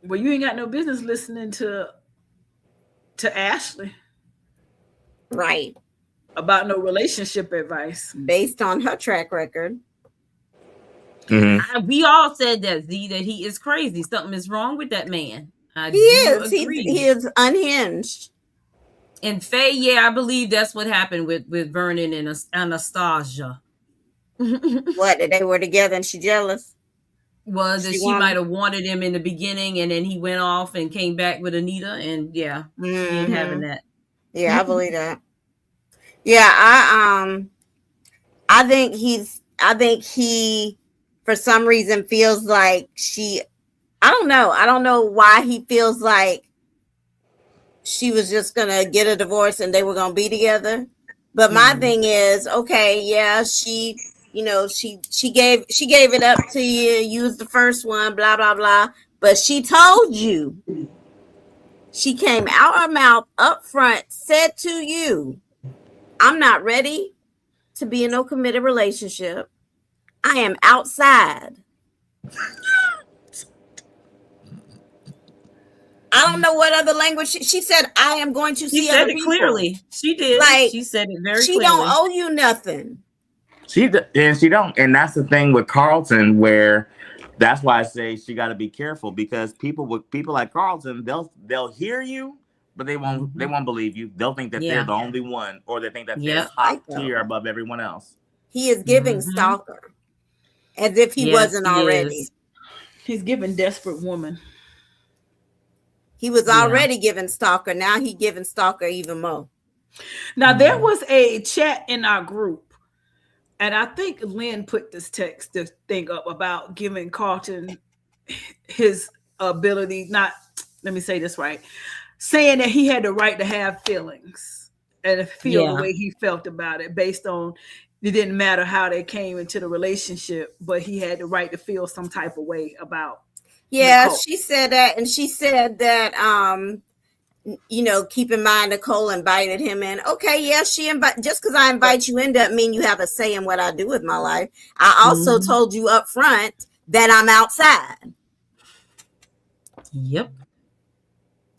Well, you ain't got no business listening to Ashley. Right. About no relationship advice. Based on her track record. Mm-hmm. We all said that, Z, that he is crazy. Something is wrong with that man. He is. He is unhinged. And Faye, yeah, I believe that's what happened with Vernon and Anastasia. What, that they were together and she jealous? Was that she might have wanted him in the beginning, and then he went off and came back with Anita, and yeah, he ain't having that. Yeah, I believe that. Yeah, I think he for some reason feels like I don't know why he feels like she was just gonna get a divorce and they were gonna be together. But my thing is, okay, yeah, she gave it up to you, used the first one, blah blah blah. But she told you. She came out her mouth up front, said to you, I'm not ready to be in no committed relationship. I am outside. I don't know what other language she said. I am going to see other people. Clearly. She did. Like, she said it very she clearly. Don't owe you nothing. She don't, and that's the thing with Carlton, where that's why I say she got to be careful, because people like Carlton, they'll hear you, but they won't believe you. They'll think that they're the only one, or they think that they're top tier above everyone else. He is giving stalker, as if he wasn't already. He's giving desperate woman. He was already giving stalker. Now he giving stalker even more. Now there was a chat in our group, and I think Lynn put this thing up about giving Carlton his ability. Let me say this right. Saying that he had the right to have feelings and feel the way he felt about it, based on it didn't matter how they came into the relationship, but he had the right to feel some type of way about. Yeah, Nicole. She said that, and she said that keep in mind Nicole invited him in. Okay, yeah, just because I invite you in doesn't mean you have a say in what I do with my life. I also told you up front that I'm outside. Yep.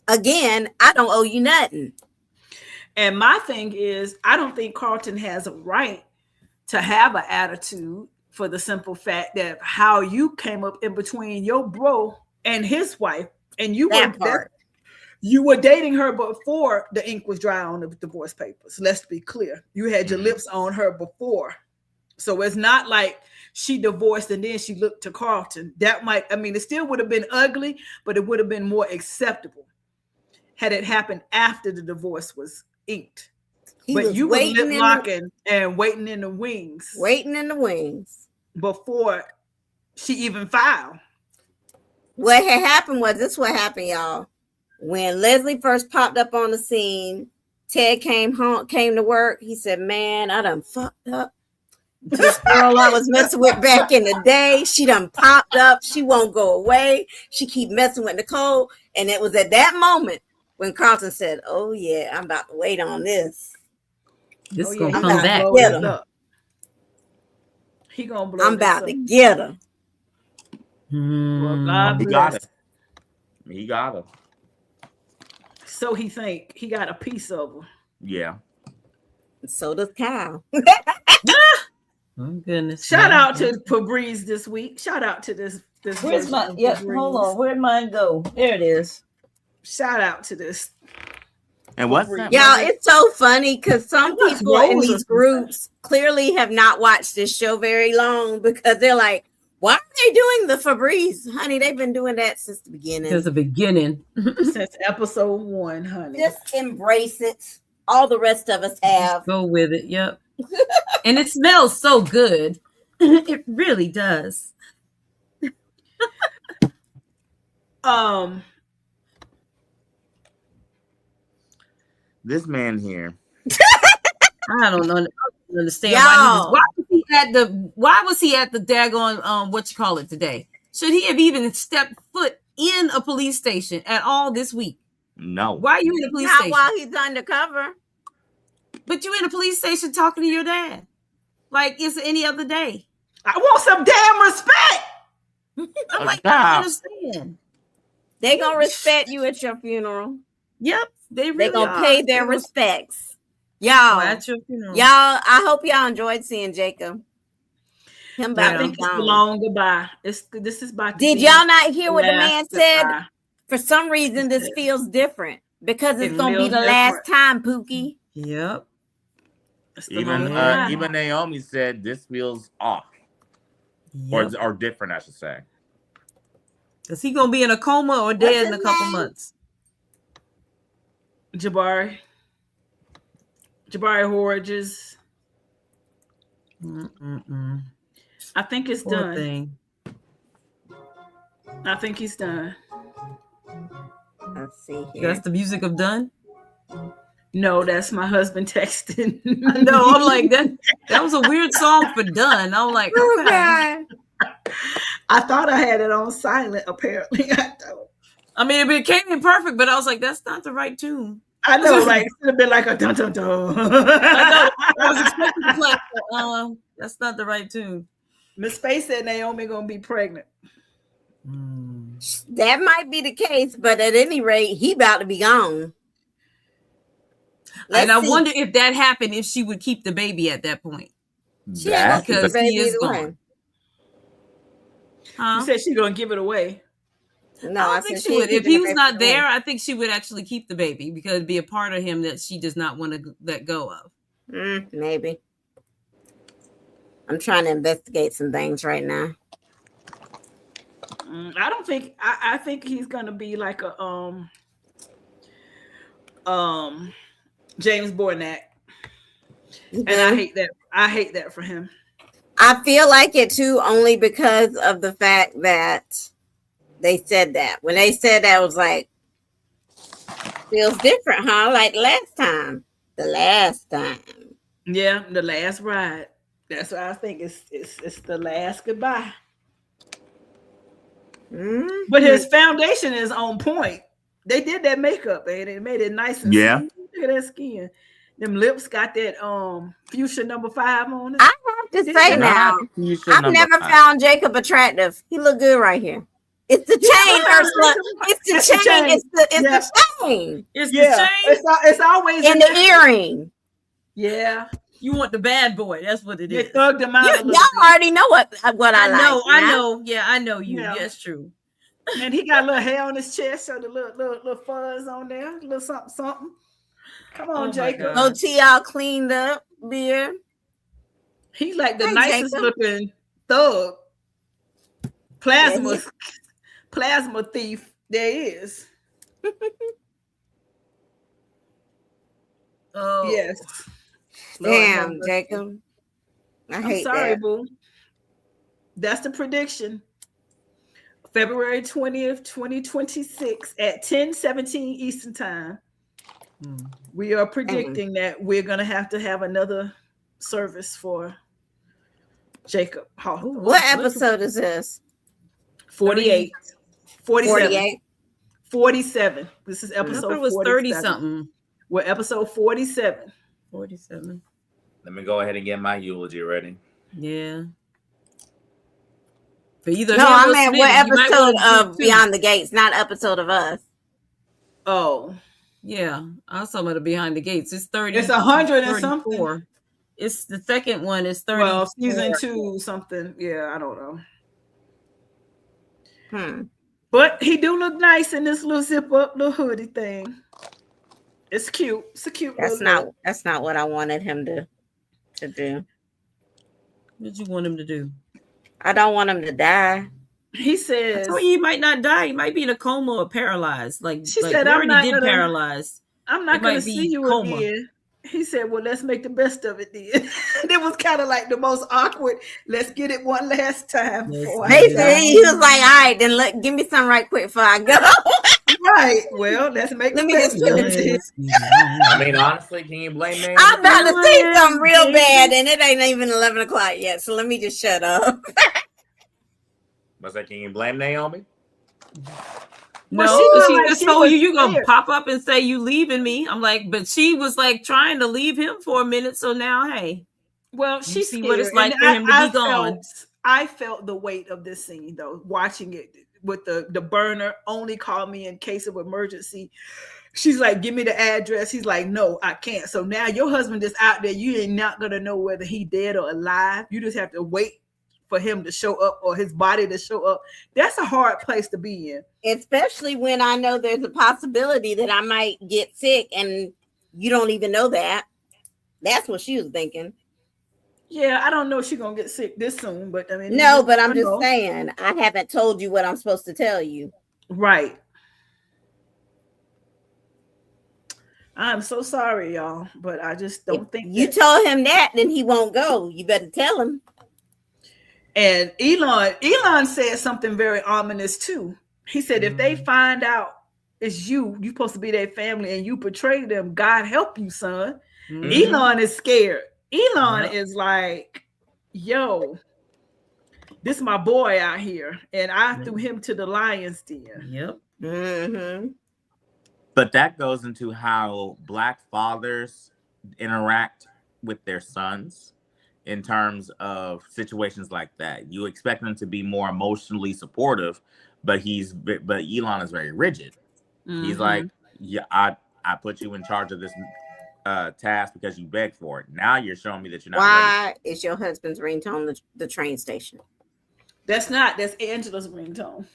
Again, I don't owe you nothing. And my thing is, I don't think Carlton has a right to have an attitude, for the simple fact that how you came up in between your bro and his wife, and you were dating her before the ink was dry on the divorce papers. Let's be clear. You had your lips on her before. So it's not like she divorced and then she looked to Carlton. It still would have been ugly, but it would have been more acceptable had it happened after the divorce was inked. But you were lip locking and waiting in the wings. Waiting in the wings. Before she even filed. What had happened was this: what happened, y'all. When Leslie first popped up on the scene, Ted came to work. He said, "Man, I done fucked up. This girl I was messing with back in the day, she done popped up. She won't go away. She keep messing with Nicole." And it was at that moment when Carlton said, "Oh yeah, I'm about to wait on this. This is gonna come back. He gonna blow. I'm about to get her." Well, he got her. He got her. So he think he got a piece of her. Yeah. So does Kyle. Oh goodness! Shout out to Febreze this week. Shout out to this. Where's my? Yeah, hold on. Where'd mine go? There it is. Shout out to this. And what's y'all? It's so funny because some people in these groups clearly have not watched this show very long because they're like, "Why are they doing the Febreze, honey? They've been doing that since the beginning. Since the beginning, since episode 1, honey. Just embrace it. All the rest of us have. Just go with it. Yep." And it smells so good. It really does. This man here. I don't understand why was he at the daggone what you call it today? Should he have even stepped foot in a police station at all this week? No. Why are you in a police station? Not while he's undercover. But you in a police station talking to your dad. Like it's any other day. I want some damn respect. I'm like, I don't understand. They gonna respect you at your funeral. Yep, they gonna pay their respects. Y'all, at your funeral. Y'all, I hope y'all enjoyed seeing Jacob. I think it's a long goodbye. This is about. Did y'all not hear what the man said? For some reason, this feels different because it's gonna be the last time, Pookie. Yep. Even Naomi said this feels off, or different, I should say. Is he gonna be in a coma or dead in a couple months? Jabari Horridges. I think it's done. I think he's done. Let's see here. That's the music of done. No, that's my husband texting. No, I'm like that was a weird song for done. I'm like, okay. I thought I had it on silent. Apparently, I mean, it became perfect, but I was like, that's not the right tune. I know, like it should have been like a dun dun dun. I was expecting to play. That's not the right tune. Miss Faye said Naomi gonna be pregnant. That might be the case, but at any rate, he about to be gone. I wonder if that happened, if she would keep the baby at that point. Because he is gone. Huh? You said she's gonna give it away. No, I think she would. If he was not there, I think she would actually keep the baby because it'd be a part of him that she does not want to let go of. Maybe. I'm trying to investigate some things right now. I don't think. I think he's gonna be like a James Bornak, and I hate that. I hate that for him. I feel like it too, only because of the fact that they said that. When they said that, I was like, feels different, huh? Like last time. The last time. Yeah, the last ride. That's what I think. It's the last goodbye. But his foundation is on point. They did that makeup, and it made it nice and smooth. Look at that skin. Them lips got that fuchsia number 5 on it. I have to say now, I've never found Jacob attractive. He look good right here. It's the chain, Ursula. It's the chain. It's the chain. It's the chain. It's always in the earring. Yeah. You want the bad boy. That's what it is. They thugged him out. Y'all already know what I like. I know. Yeah, I know you. Yeah. That's true. And he got a little hair on his chest, so the little fuzz on there, a little something. Come on, Jacob. OT all cleaned up, beard. He's like the nicest looking thug. Plasma thief there is. Oh, Yes. Damn, Jacob. I'm hate sorry, that. boo. That's the prediction. February 20th, 2026 at 10:17 Eastern Time. We are predicting that we're going to have another service for Jacob Hawthorne. What episode is this? 48. 47. 48. 47. This is episode it was 30 something. We're episode 47. 47. Let me go ahead and get my eulogy ready. Yeah. For either no, I meant Smith, what episode of Beyond the Gates, not episode of us. Oh. Yeah. I was talking about the Behind the Gates. It's 30. It's 100 and something. It's the second one is 30. Well, season 2 something. Yeah, I don't know. But he do look nice in this little zip up little hoodie thing. It's cute. It's a cute. That's not what I wanted him to do. What did you want him to do? I don't want him to die. He says he might not die. He might be in a coma or paralyzed. Like she said, I'm not gonna paralyzed. I'm not going to see you again. He said, well, let's make the best of it then. It was kind of like the most awkward. Let's get it one last time. He was like, all right, then give me some right quick before I go. Right. Well, let's make the best of it. I mean, honestly, can you blame me? I'm about to say something real bad, and it ain't even 11 o'clock yet, so let me just shut up. I say, can you blame Naomi? No, she just told you gonna pop up and say you leaving me. I'm like, but she was like trying to leave him for a minute. So now, hey, well, she see what it's like for him to be gone. I felt the weight of this scene though, watching it with the burner. Only call me in case of emergency. She's like, give me the address. He's like, no, I can't. So now your husband is out there. You ain't not gonna know whether he dead or alive. You just have to wait for him to show up or his body to show up. That's a hard place to be in. Especially when I know there's a possibility that I might get sick and you don't even know that. That's what she was thinking. Yeah, I don't know if she's going to get sick this soon, but I mean. No, but I'm just saying, I haven't told you what I'm supposed to tell you. Right. I'm so sorry, y'all, but I just don't think you told him that, then he won't go. You better tell him. And Elon said something very ominous too. He said, if they find out it's you're supposed to be their family and you betray them, God help you, son. Elon is scared. Elon is like, yo, this is my boy out here. And I threw him to the lion's den. Yep. Mm-hmm. But that goes into how Black fathers interact with their sons. In terms of situations like that, you expect them to be more emotionally supportive, but Elon is very rigid. He's like, yeah, I put you in charge of this task because you begged for it. Now you're showing me that you're not. Why is your husband's ringtone the train station? That's Angela's ringtone.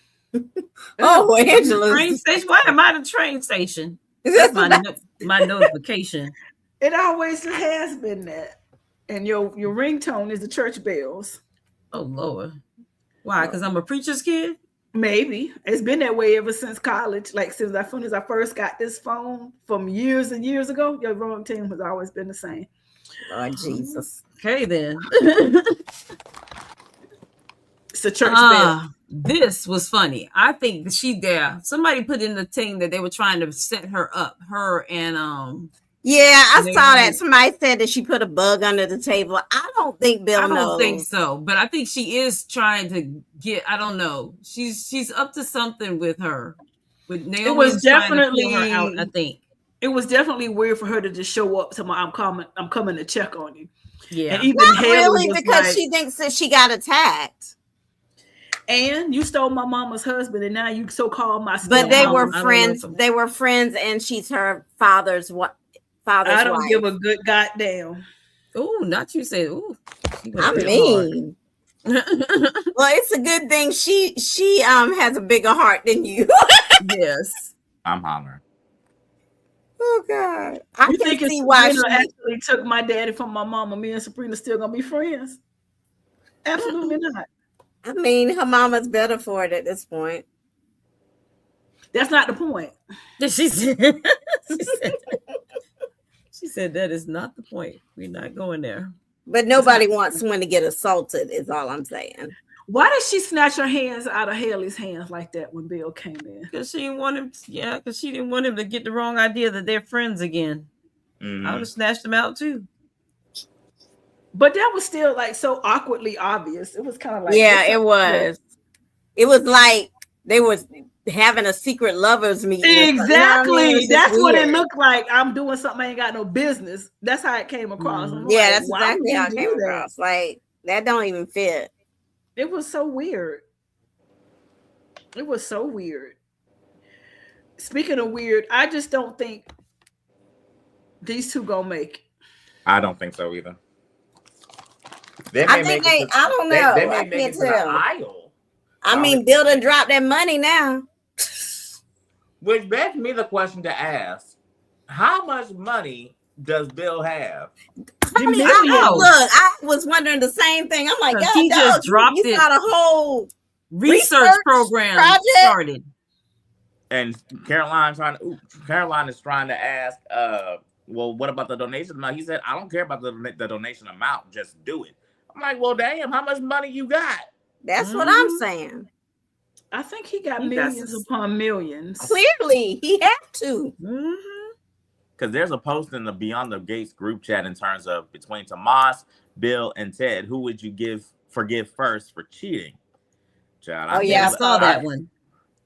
Oh, Angela's train station. Why am I the train station? That's my notification. It always has been that. And your ringtone is the church bells. Oh, Lord. Why? Because I'm a preacher's kid? Maybe. It's been that way ever since college. Like, since I first got this phone from years and years ago, your ringtone has always been the same. Lord Jesus. Okay, then. It's a church bell. This was funny. I think somebody put in the thing that they were trying to set her up. Her and yeah, I saw that. Somebody said that she put a bug under the table. I don't think Bill knows. I don't think so, but I think she is trying to get. I don't know. She's up to something with her. With Naomi, it was definitely her out. I think it was definitely weird for her to just show up to I'm coming to check on you. Yeah, and even not really because she thinks that she got attacked. And you stole my mama's husband, and now you so-called my. But they were friends. They were friends, and she's her father's wife. I don't give a good goddamn. Oh, not you say. Oh, I mean, well, it's a good thing she has a bigger heart than you. Yes, I'm hollering. Oh God, I can see why she actually took my daddy from my mama. Me and Sabrina still gonna be friends? Absolutely not. I mean, her mama's better for it at this point. That's not the point. She said. She said that is not the point. We're not going there. But nobody wants someone to get assaulted, is all I'm saying. Why did she snatch her hands out of Haley's hands like that when Bill came in? Because she didn't want him. Because she didn't want him to get the wrong idea that they're friends again. I would have snatched them out too. But that was still like so awkwardly obvious. It was kind of like, yeah, it was. It was like they was having a secret lovers meeting. Exactly. You know That's weird. what it looked like. I'm doing something I ain't got no business. That's how it came across. Yeah, like, that's exactly how it came across. Like that don't even fit. It was so weird. It was so weird. Speaking of weird, I just don't think these two gonna make it. I don't think so either. I don't know. They may I make can't it to the tell. aisle. I mean, Bill done dropped that money now. Which begs me the question to ask: how much money does Bill have? Look, I was wondering the same thing. I'm like, God, he just dropped you got a whole research program project started. And Caroline is trying to ask, well, what about the donation amount? He said, I don't care about the donation amount, just do it. I'm like, well, damn, how much money you got? That's what I'm saying. I think he got millions upon millions. Clearly, he had to. Because there's a post in the Beyond the Gates group chat in terms of between Tomas, Bill, and Ted, who would you forgive first for cheating? Child, I saw that one.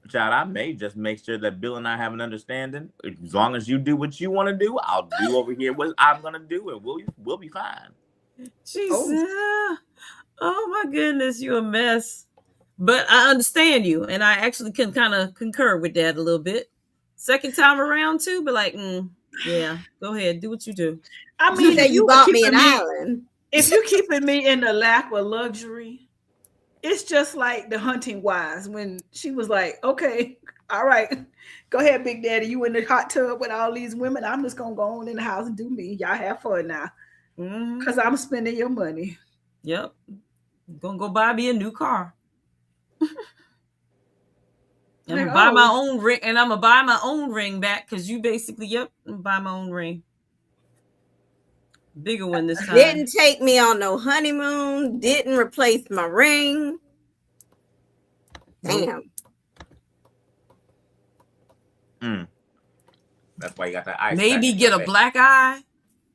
Child, I may just make sure that Bill and I have an understanding. As long as you do what you want to do, I'll do over here what I'm gonna do, and we'll be fine. Jesus. Oh my goodness, you're a mess. But I understand you, and I actually can kind of concur with that a little bit. Second time around too, but like, yeah, go ahead, do what you do. I mean, you bought me an island. If you're keeping me in the lack of luxury, it's just like the Hunting Wives when she was like, okay, all right, go ahead, Big Daddy, you in the hot tub with all these women. I'm just gonna go on in the house and do me. Y'all have fun now, because I'm spending your money. Yep, I'm gonna go buy me a new car. I'm gonna buy my own ring, and I'm gonna buy my own ring back because you basically, I'm gonna buy my own ring. Bigger one this time. Didn't take me on no honeymoon. Didn't replace my ring. Damn. That's why you got that ice. Maybe get a black eye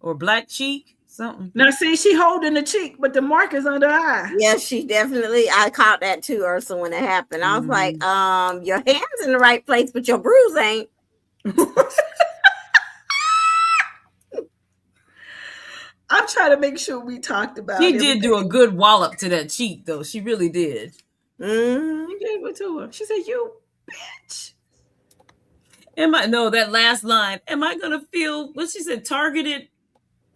or black cheek, something. Now, see, she holding the cheek, but the mark is under her eye. Yeah, she definitely. I caught that too, Ursula, when it happened. I was like, your hand's in the right place, but your bruise ain't. I'm trying to make sure we talked about it. She did do a good wallop to that cheek, though. She really did. You gave it to her. She said, you bitch. That last line, am I going to feel, what she said, targeted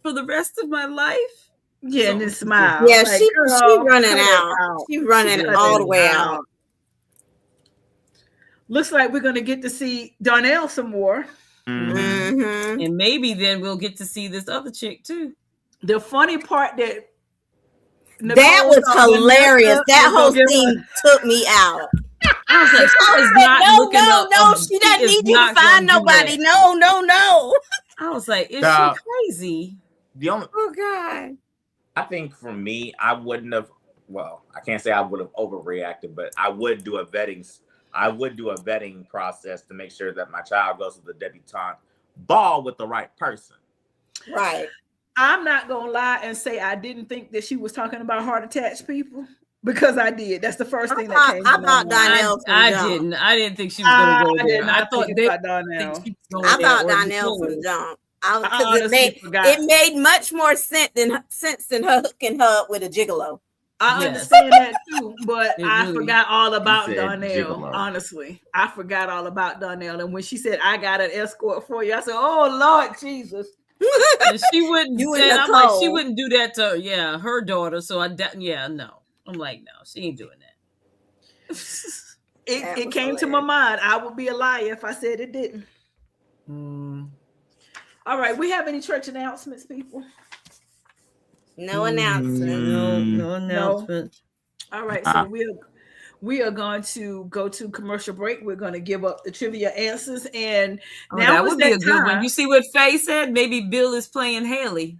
for the rest of my life? Yeah, and then smile. Yeah, like, she's running out. She's running all the way out. Looks like we're going to get to see Darnell some more. And maybe then we'll get to see this other chick, too. The funny part that was hilarious. That whole scene took me out. I was like, no, she doesn't need you to find nobody. No. I was like, is she crazy? Oh God. I think for me, I wouldn't have. Well, I can't say I would have overreacted, but I would do a vetting process to make sure that my child goes to the debutante ball with the right person. Right. I'm not gonna lie and say I didn't think that she was talking about heart attached people, because I did. That's the first thing that came to my mind. I didn't think she was gonna go there. I thought Darnell. I thought Darnell from jump. It made much more sense than her hooking her up with a gigolo. I understand that too, but I forgot all about Darnell. Gigolo. Honestly, I forgot all about Darnell. And when she said, "I got an escort for you," I said, "Oh Lord Jesus." She wouldn't. I'm like, she wouldn't do that to her daughter. So no. I'm like, no, she ain't doing that. It came to my mind. I would be a liar if I said it didn't. All right, we have any church announcements, people? No announcement. No announcement. All right, so we are going to go to commercial break. We're going to give up the trivia answers, and now that would be a good one. You see what Faye said? Maybe Bill is playing Haley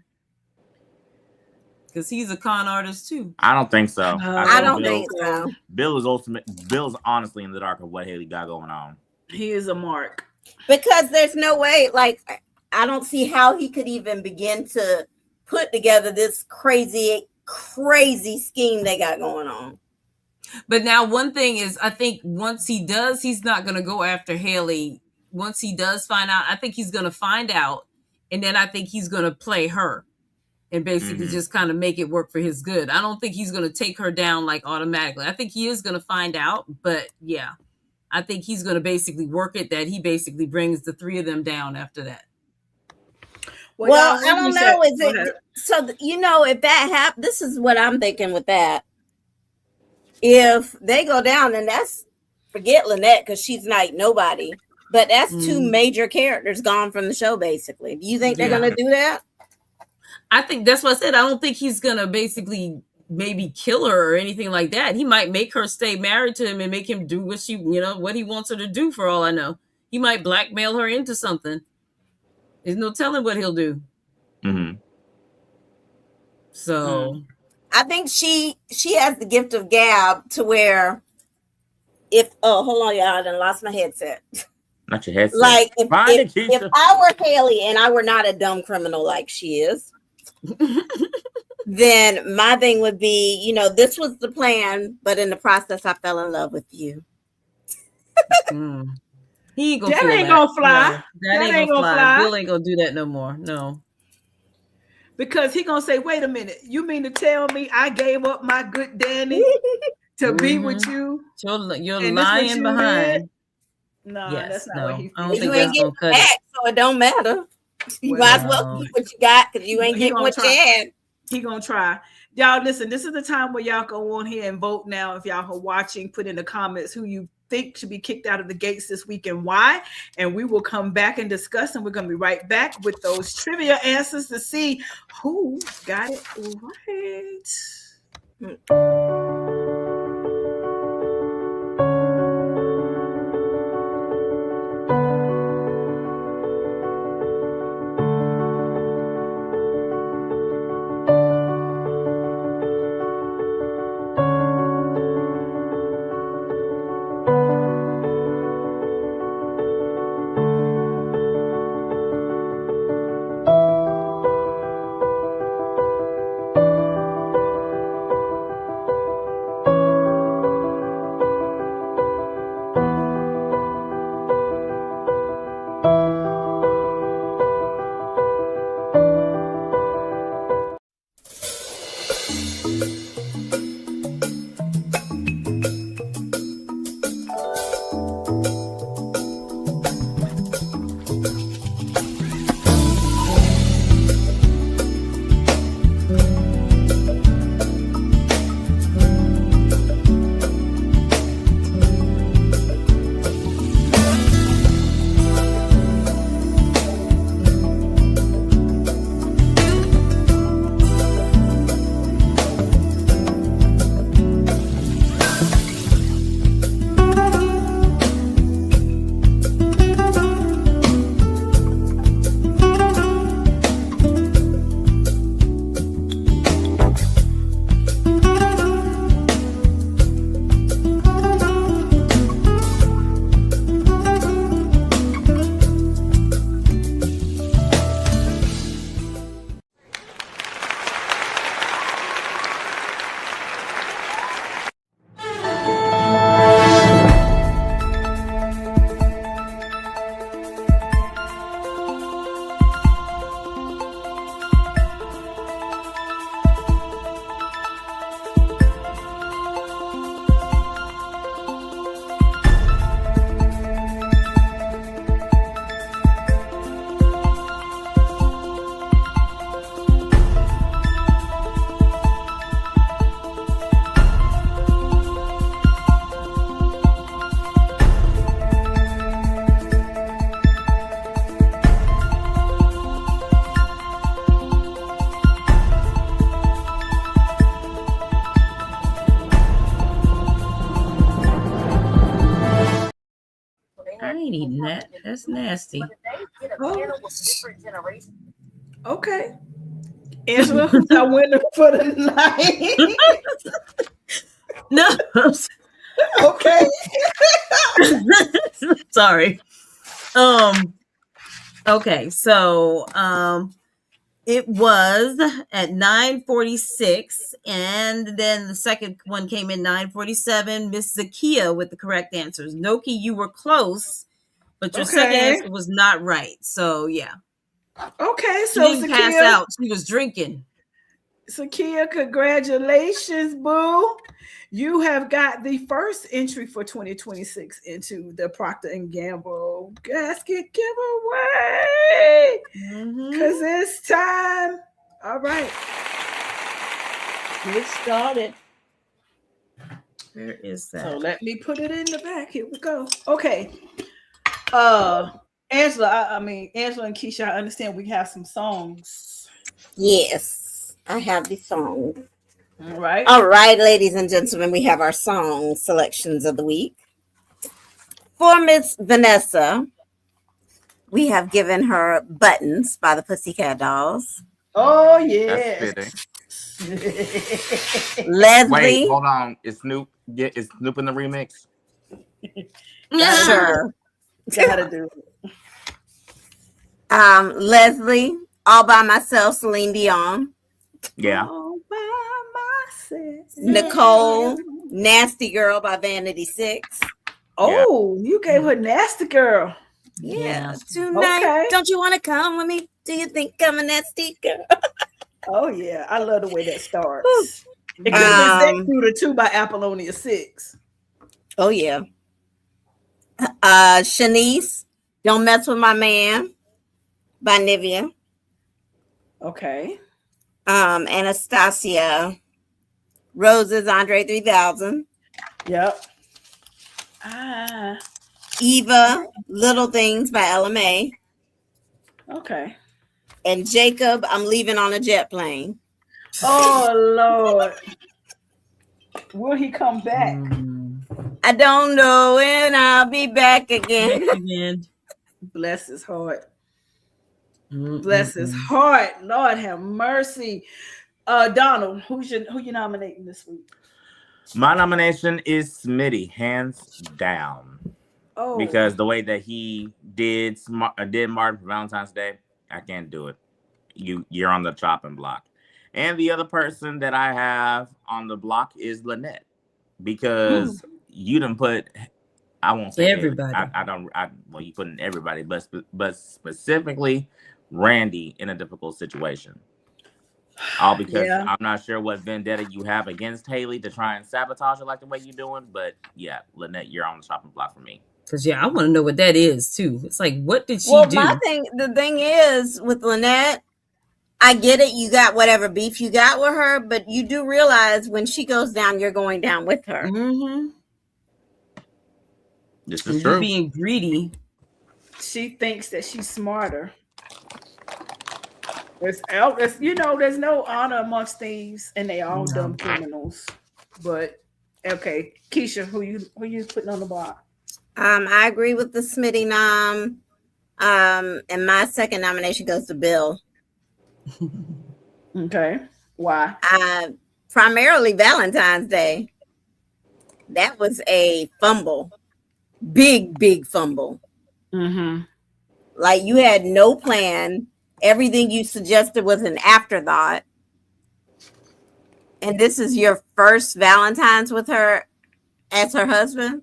because he's a con artist too. I don't think so. I don't think so. Bill is honestly in the dark of what Haley got going on. He is a mark because there's no way. Like, I don't see how he could even begin to put together this crazy scheme they got going on. But now one thing is, I think once he does, he's not going to go after Haley. Once he does find out, I think he's going to find out. And then I think he's going to play her and basically just kind of make it work for his good. I don't think he's going to take her down like automatically. I think he is going to find out. But yeah, I think he's going to basically work it that he basically brings the three of them down after that. Well, I don't know. Is it so? If that happens, this is what I'm thinking with that. If they go down, then forget Lynette because she's like nobody. But that's two major characters gone from the show, basically. Do you think they're going to do that? I think that's what I said. I don't think he's going to basically maybe kill her or anything like that. He might make her stay married to him and make him do what what he wants her to do. For all I know, he might blackmail her into something. There's no telling what he'll do. So I think she has the gift of gab to where hold on, y'all, I done lost my headset. Not your headset. Like if I were Haley and I were not a dumb criminal like she is, then my thing would be, this was the plan, but in the process I fell in love with you. He ain't gonna that ain't gonna fly. No, that ain't gonna fly. Bill ain't gonna do that no more. No. Because he gonna say, wait a minute, you mean to tell me I gave up my good Danny to be with you? You're lying behind. No, that's not what he feels. I don't think that's gonna cut it. So it don't matter. You might as well keep what you got because you ain't getting what you had. He gonna try. Y'all listen, this is the time where y'all go on here and vote now. If y'all are watching, put in the comments who you think should be kicked out of the gates this week and why. And we will come back and discuss, and we're going to be right back with those trivia answers to see who got it right. ain't eating that. That's nasty. Oh. Okay. Angela, who's our winner for the night? No. Okay. Sorry. Okay, so it was at 9:46, and then the second one came in 9:47. Miss Zakia with the correct answers. Noki, you were close, but your second answer was not right. So yeah. Okay, She so didn't pass out. She was drinking. Zakia, congratulations, boo. You have got the first entry for 2026 into the Procter & Gamble gasket giveaway. Because it's time. All right. Get started. Where is that? So let me put it in the back. Here we go. Okay. Angela, Angela and Keisha, I understand we have some songs. Yes, I have the song. All right. All right, ladies and gentlemen, we have our song selections of the week. For Miss Vanessa, we have given her Buttons by the Pussycat Dolls. Oh, yeah. Leslie. Wait, hold on. Is Snoop in the remix? Sure. Gotta do it. Leslie, All by Myself, Celine Dion. Yeah. All by myself. Nicole, Nasty Girl by Vanity 6. Oh, you gave her Nasty Girl. Yeah. Tonight, Okay. don't you want to come with me? Do you think I'm a nasty girl? Oh, yeah. I love the way that starts. It could have been through the 2 by Apollonia 6. Oh, yeah. Shanice, Don't Mess With My Man by Nivea. Okay. Anastasia, Roses, Andre 3000. Yep. Eva, Little Things by LMA. Okay. And Jacob, I'm Leaving on a Jet Plane. Oh, Lord. Will he come back? I don't know when I'll be back again. Bless his heart. Bless his heart. Lord have mercy. Donald, who you nominating this week? My nomination is Smitty, hands down. Oh, because the way that he did Martin for Valentine's Day, I can't do it. You're on the chopping block. And the other person that I have on the block is Lynette, because you done put, I won't say everybody. Well, you put in everybody, but specifically Randy in a difficult situation. All because I'm not sure what vendetta you have against Haley to try and sabotage her like the way you're doing. But yeah, Lynette, you're on the chopping block for me. Because I want to know what that is too. It's like, what did she do? The thing is with Lynette, I get it. You got whatever beef you got with her, but you do realize when she goes down, you're going down with her. This is true. Being greedy. She thinks that she's smarter. There's no honor amongst thieves, and they all dumb criminals. But okay, Keisha, who you putting on the block? I agree with the Smitty nom. And my second nomination goes to Bill. Okay, why? Primarily Valentine's Day. That was a fumble, big fumble. Like you had no plan. Everything you suggested was an afterthought. And this is your first Valentine's with her as her husband.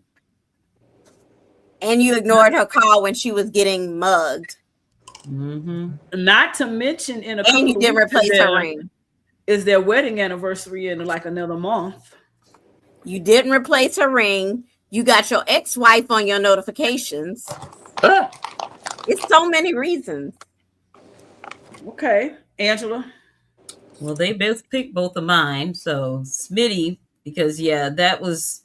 And you ignored her call when she was getting mugged. Not to mention and you didn't replace her ring. Is their wedding anniversary in like another month? You didn't replace her ring. You got your ex-wife on your notifications. It's so many reasons. Okay, Angela. Well, they both picked both of mine. So Smitty, because that was,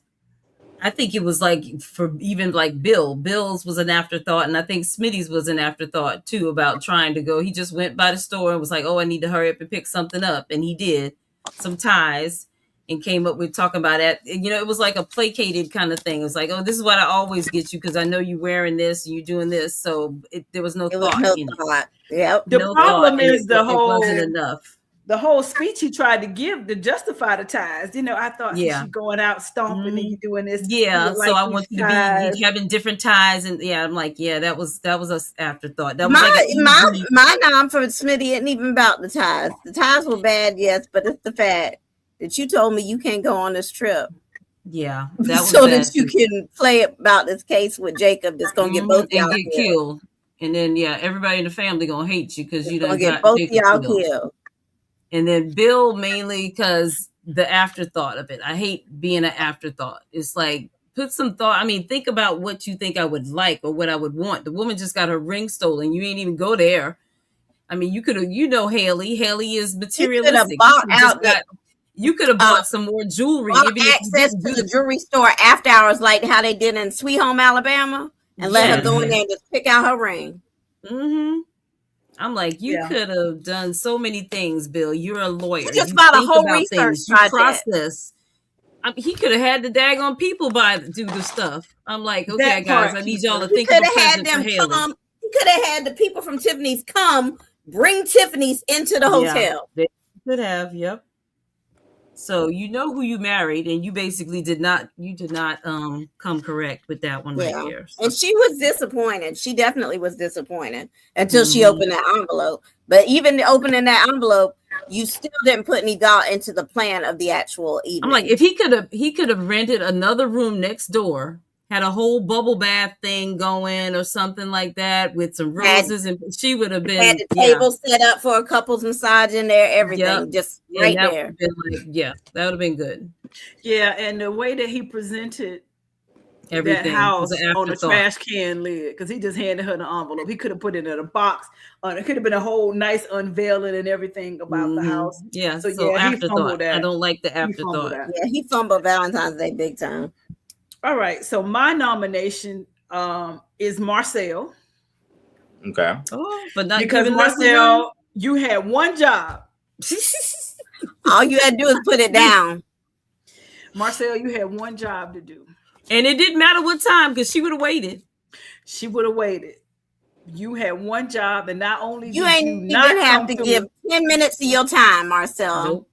I think it was like for even like Bill's was an afterthought. And I think Smitty's was an afterthought too, about trying to go. He just went by the store and was like, oh, I need to hurry up and pick something up. And he did some ties. and came up with talking about that. You know, it was like a placated kind of thing. It was like, oh, this is what I always get you because I know you wearing this and you doing this. So there was no thought. Yep. The problem is it wasn't enough. The whole speech he tried to give to justify the ties. You know, I thought she's going out stomping and you doing this. Yeah, so I want you to be having different ties, and I'm like, that was an afterthought. That was my mom from Smitty isn't even about the ties. The ties were bad, yes, but it's the fact that you told me you can't go on this trip. Yeah, that was so that you can play about this case with Jacob that's gonna get both y'all get killed, and then everybody in the family gonna hate you because you don't get both y'all killed. And then Bill mainly because the afterthought of it. I hate being an afterthought. It's like, put some thought. I mean, think about what you think I would like or what I would want. The woman just got her ring stolen. You ain't even go there. I mean, you could have, Haley. Haley is materialistic. You could have bought some more jewelry. Access to the jewelry store after hours, like how they did in Sweet Home Alabama, and let her go in there and just pick out her ring. Mm-hmm. I'm like, you could have done so many things, Bill. You're a lawyer. You just bought a whole research process. He could have had the daggone people do the stuff. I'm like, okay, guys, I need y'all to think of a present for Haley. He could have had the people from Tiffany's bring Tiffany's into the hotel. They could have, yep. So you know who you married, and you basically did not come correct with that one right here. So. And she was disappointed. She definitely was disappointed until she opened that envelope. But even opening that envelope, you still didn't put any thought into the plan of the actual evening. I'm like, if he could have rented another room next door, had a whole bubble bath thing going or something like that with some roses, and she would have been had the table set up for a couple's massage in there, everything just right there. That would have been good. Yeah, and the way that he presented everything that house on a trash can lid, because he just handed her the envelope. He could have put it in a box. It could have been a whole nice unveiling and everything about the house. Yeah, so afterthought. I don't like the afterthought. He fumbled Valentine's Day big time. All right, so my nomination is Marcel. Okay. Oh, but not because Marcel, you had one job. All you had to do is put it down. Marcel, you had one job to do. And it didn't matter what time, because she would have waited. She would have waited. You had one job, and not only you didn't have to give 10 minutes of your time, Marcel. Nope.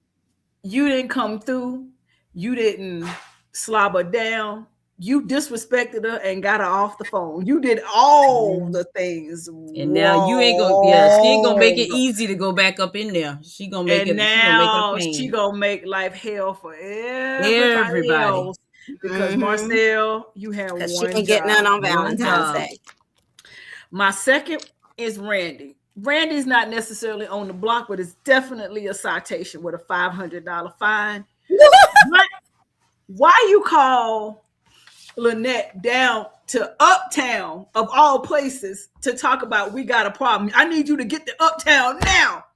You didn't come through. You didn't slobber down. You disrespected her and got her off the phone. You did all the things. And now you ain't gonna, she ain't gonna make it easy to go back up in there. She gonna make it. Now she gonna make life hell for everybody else. Because Marcel, you had one. She didn't get none on Valentine's Day. My second is Randy. Randy's not necessarily on the block, but it's definitely a citation with a $500 fine. Why you call Lynette down to Uptown of all places to talk about we got a problem? I need you to get to Uptown now.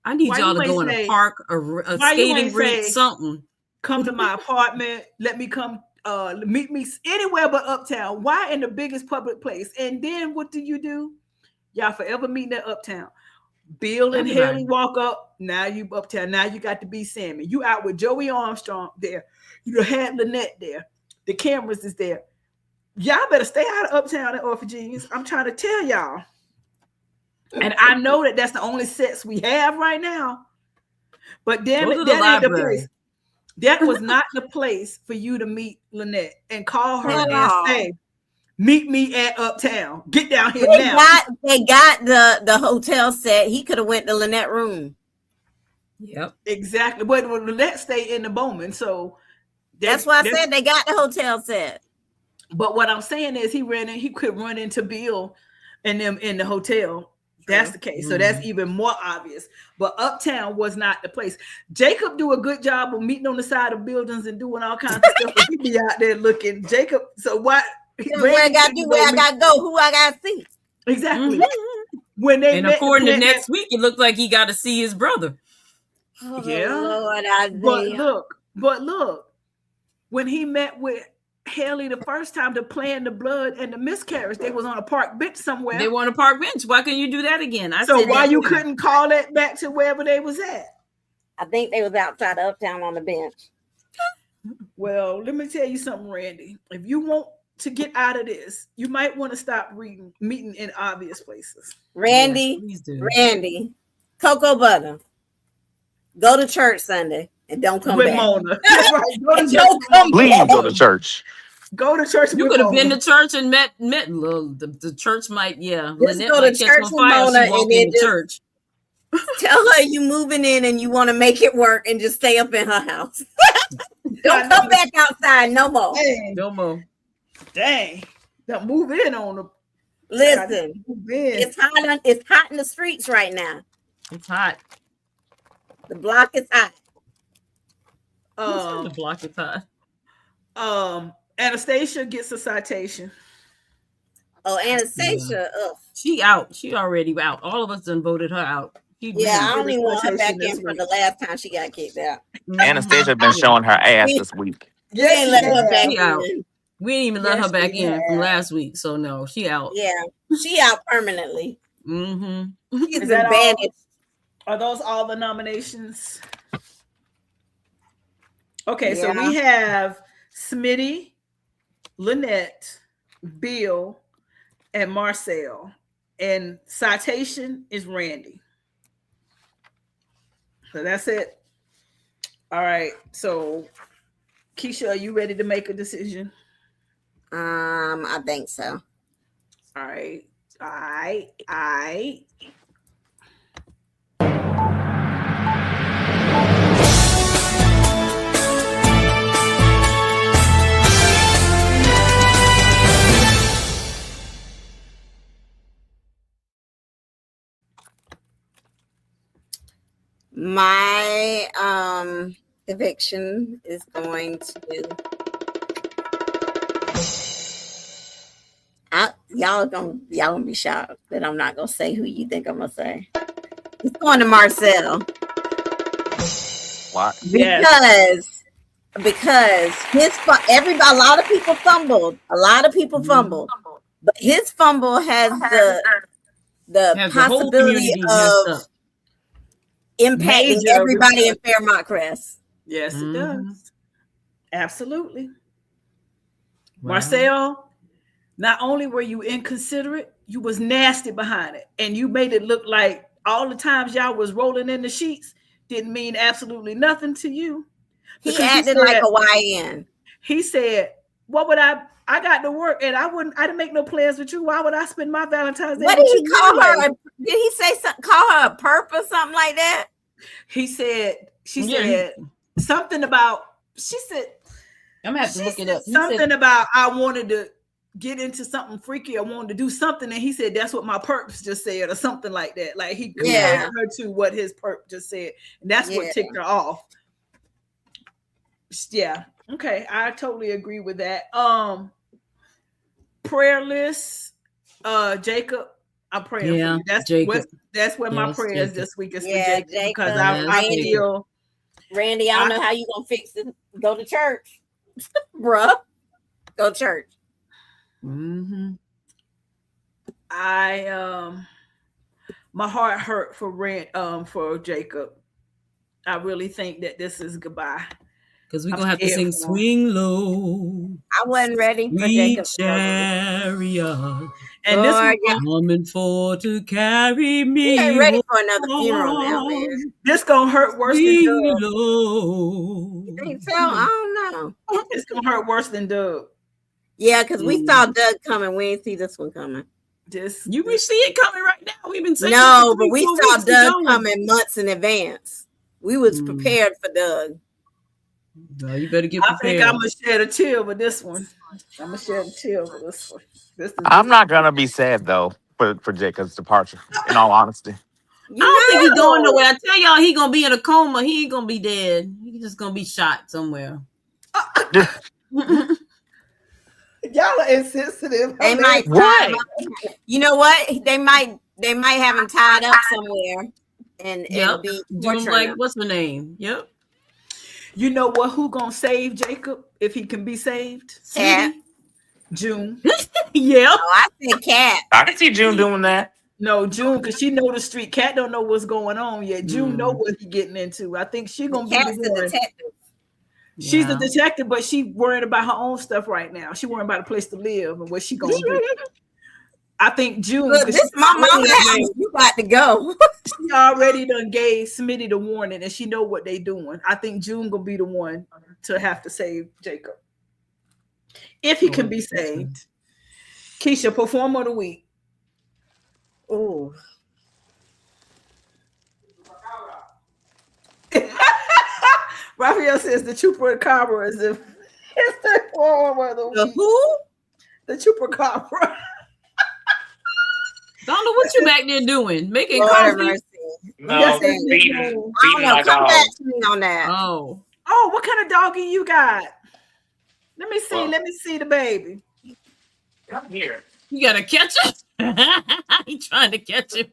I need y'all to go in a park or a skating rink, something. Come to my apartment. Let me come meet me anywhere but Uptown. Why in the biggest public place? And then what do? Y'all forever meeting at Uptown. Bill and Haley walk up. Now you Uptown. Now you got to be Sammy. You out with Joey Armstrong there. You had Lynette there. The cameras is there. Y'all better stay out of Uptown and Orphan Jeans. I'm trying to tell y'all. And I know that that's the only sets we have right now. But damn it, that ain't the place. That was not the place for you to meet Lynette and call her and say, meet me at Uptown. Get down here now. They got the hotel set. He could have went to Lynette room. Yep. Exactly. But Lynette stayed in the Bowman. So that's why I said they got the hotel set. But what I'm saying is he could run into Bill and them in the hotel. That's the case. So that's even more obvious. But Uptown was not the place. Jacob do a good job of meeting on the side of buildings and doing all kinds of stuff. But he be out there looking. Jacob, so what? Where I got to do, where I got to go, who I got to see. Exactly. When they according to next week, it looked like he got to see his brother. Oh, yeah. Lord, but look, when he met with Haley the first time to plan the blood and the miscarriage, they was on a park bench somewhere. They were on a park bench. Why couldn't you do that again? So why you couldn't call that back to wherever they was at? I think they was outside of Uptown on the bench. Well, let me tell you something, Randy. If you want to get out of this, you might want to stop meeting in obvious places. Randy, Yes, please do. Randy, cocoa butter. Go to church Sunday and don't come with back. Mona. That's right. Go to And church don't with come Mona. Please back. go to church. Go to church You with could have Mona. been to church and met the church might, Just Lynette go to might catch church on with fire. Mona She walk and then into just church. tell her you moving in and you want to make it work and just stay up in her house. Don't come back outside no more. Dang. No more. Dang. Don't move in on the. Listen, Move in. it's hot in the streets right now. It's hot. The block is hot. The block is hot. Anastasia gets a citation. Oh, Anastasia. Ugh. She out. She already out. All of us done voted her out. Yeah, I don't even want her back This in for week. the last time she got kicked out. Anastasia been showing her ass this week. We ain't let her back She out. in. We didn't even let Yes, her back she in has. from last week. So no, she out. Yeah, she out permanently. Mm-hmm. She's Is been that all? bandaged. Are those all the nominations? Okay, so Yeah. we have Smitty, Lynette, Bill, and Marcel. And citation is Randy. So that's it. All right. So Keisha, are you ready to make a decision? I think so. All right. I My eviction is going to. Y'all gonna be shocked that I'm not gonna say who you think I'm gonna say. It's going to Marcel. Why? Because everybody, a lot of people fumbled. But his fumble has the Has the whole possibility community messed of up. impacting Major everybody in Fairmont Crest. yes, it Mhm. does. Absolutely. Wow. Marcel, not only were you inconsiderate, you was nasty behind it. And you made it look like all the times y'all was rolling in the sheets didn't mean absolutely nothing to you. He Because acted like a YN. He said, what would I got to work and I didn't make no plans with you. Why would I spend my Valentine's Day What with did he you call anyway? her? Did he say something? Call her a perp or something like that? She said Yeah. something about, she said, I'm gonna have to she look it said up. He something said, about I wanted to get into something freaky. I wanted to do something. And he said, that's what my perps just said or something like that. Like he compared her to what his perp just said. And that's what ticked her off. Yeah. Okay. I totally agree with that. Prayer list, Jacob, I'm praying for you. That's where my prayers Jacob. this week is for Jacob, because Yes, I feel Randy, I don't know how you gonna fix it. Go to church. Bruh. Go to church. mm-hmm. My heart hurt for Jacob. I really think that this is goodbye. Because we're gonna have to sing "Swing Low." I wasn't ready for Jacob. Chariot, and this one coming for to carry me. We ain't ready for another funeral now, man. This gonna hurt worse than Doug. Low. You think so? I don't know. It's gonna hurt worse than Doug. Yeah, because we saw Doug coming. We ain't see this one coming. You can see it coming right now. We've been saying no, but we saw Doug coming months in advance. We was prepared for Doug. No, you better get prepared. I think I'm gonna shed a tear with this one. I'm gonna shed a tear with this one. I'm not gonna be sad though for Jacob's departure. In all honesty, I don't think he's going nowhere. I tell y'all, he gonna be in a coma. He ain't gonna be dead. He's just gonna be shot somewhere. Y'all are insensitive. They might tie you know what? They might have him tied up somewhere and it'll be like what's her name? Yep. You know what? Who gonna save Jacob if he can be saved? Cat. June. Yeah. Oh, I said Cat. I can see June doing that. No, June, because she know the street. Cat don't know what's going on yet. June know what he getting into. I think she gonna be Cat's the the one. detective. She's the detective, but she worrying about her own stuff right now. She worrying about a place to live and what she gonna do. I think June. Look, this my mama house. You got to go. She already done gave Smitty the warning, and she know what they doing. I think June gonna be the one to have to save Jacob if he can be saved. Keisha, performer of the week. Ooh. Raphael says the chupacabra is the performer of the week. The who? The chupacabra. Don't know what you back there doing. Making Lord have coffee. mercy. No, feeding feeding I don't my know. Come dog. back to me on that. Oh. Oh, what kind of doggy you got? Let me see. Well, Let me see the baby. Come here. You gotta catch him. He trying to catch him.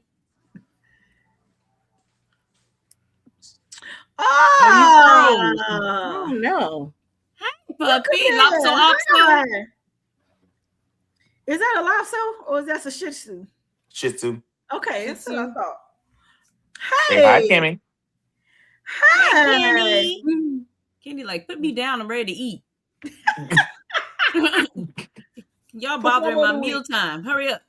Oh, Oh no. Puppy, Lopso Oxo. Is that a Lopso or is that a Shih Tzu? Shih Tzu. Okay, that's what I thought. Say hi, Hey, Kimmy. hi. Kenny, like, put me down. I'm ready to eat. Y'all bothering my mealtime. Hurry up.